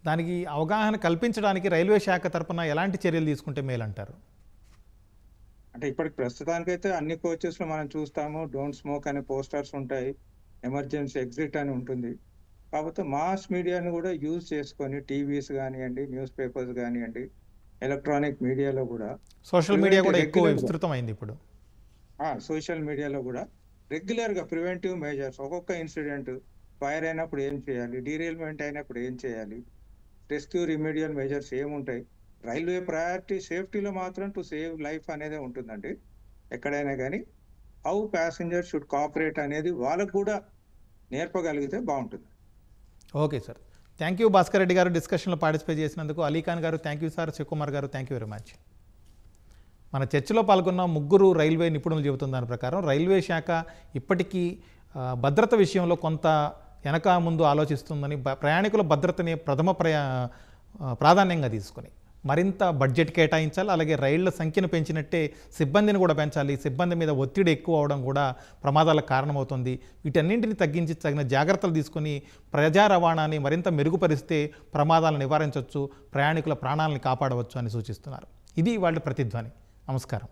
దానికి అవగాహన కల్పించడానికి రైల్వే శాఖ తరపున ఎలాంటి చర్యలు తీసుకుంటే మేలంటారు? అంటే ఇప్పటికి ప్రస్తుతానికైతే అన్ని కోచెస్లో మనం చూస్తాము, డోంట్ స్మోక్ అనే పోస్టర్స్ ఉంటాయి, ఎమర్జెన్సీ ఎగ్జిట్ అని ఉంటుంది. కాకపోతే మాస్ మీడియాను కూడా యూజ్ చేసుకొని టీవీస్ కానివ్వండి, న్యూస్ పేపర్స్ కానివ్వండి, ఎలక్ట్రానిక్ మీడియాలో కూడా, సోషల్ మీడియా కూడా ఎక్కువ విస్తృతమైంది ఇప్పుడు. సోషల్ మీడియాలో కూడా రెగ్యులర్గా ప్రివెంటివ్ మెజర్స్, ఒక్కొక్క ఇన్సిడెంట్, ఫైర్ అయినప్పుడు ఏం చేయాలి, డీరైల్మెంట్ అయినప్పుడు ఏం చేయాలి, రెస్క్యూ రిమీడియల్ మెజర్స్ ఏముంటాయి, రైల్వే ప్రయారిటీ సేఫ్టీలో మాత్రం టు సేవ్ లైఫ్ అనేది ఉంటుందండి ఎక్కడైనా కానీ. హౌ ప్యాసింజర్ షుడ్ కోఆపరేట్ అనేది వాళ్ళకు కూడా నేర్పగలిగితే బాగుంటుంది. Okay sir, thank you Bhaskar Reddy గారు డిస్కషన్లో పార్టిసిపేట్ చేసినందుకు. అలీఖాన్ గారు థ్యాంక్ యూ సార్, శివకుమార్ గారు థ్యాంక్ యూ వెరీ మచ్. మన చర్చలో పాల్గొన్న 3 రైల్వే నిపుణులు చెబుతున్న దాని ప్రకారం రైల్వే శాఖ ఇప్పటికీ భద్రత విషయంలో కొంత వెనక ముందు ఆలోచిస్తుందని, ప్రయాణికుల భద్రతని ప్రథమ ప్రాధాన్యంగా తీసుకుని మరింత బడ్జెట్ కేటాయించాలి. అలాగే రైళ్ల సంఖ్యను పెంచినట్టే సిబ్బందిని కూడా పెంచాలి. సిబ్బంది మీద ఒత్తిడి ఎక్కువ అవడం కూడా ప్రమాదాలకు కారణమవుతుంది. వీటన్నింటిని తగ్గించి తగిన జాగ్రత్తలు తీసుకుని ప్రజా రవాణాని మరింత మెరుగుపరిస్తే ప్రమాదాలను నివారించవచ్చు, ప్రయాణికుల ప్రాణాలను కాపాడవచ్చు అని సూచిస్తున్నారు. ఇది వాళ్ళ ప్రతిధ్వని. నమస్కారం.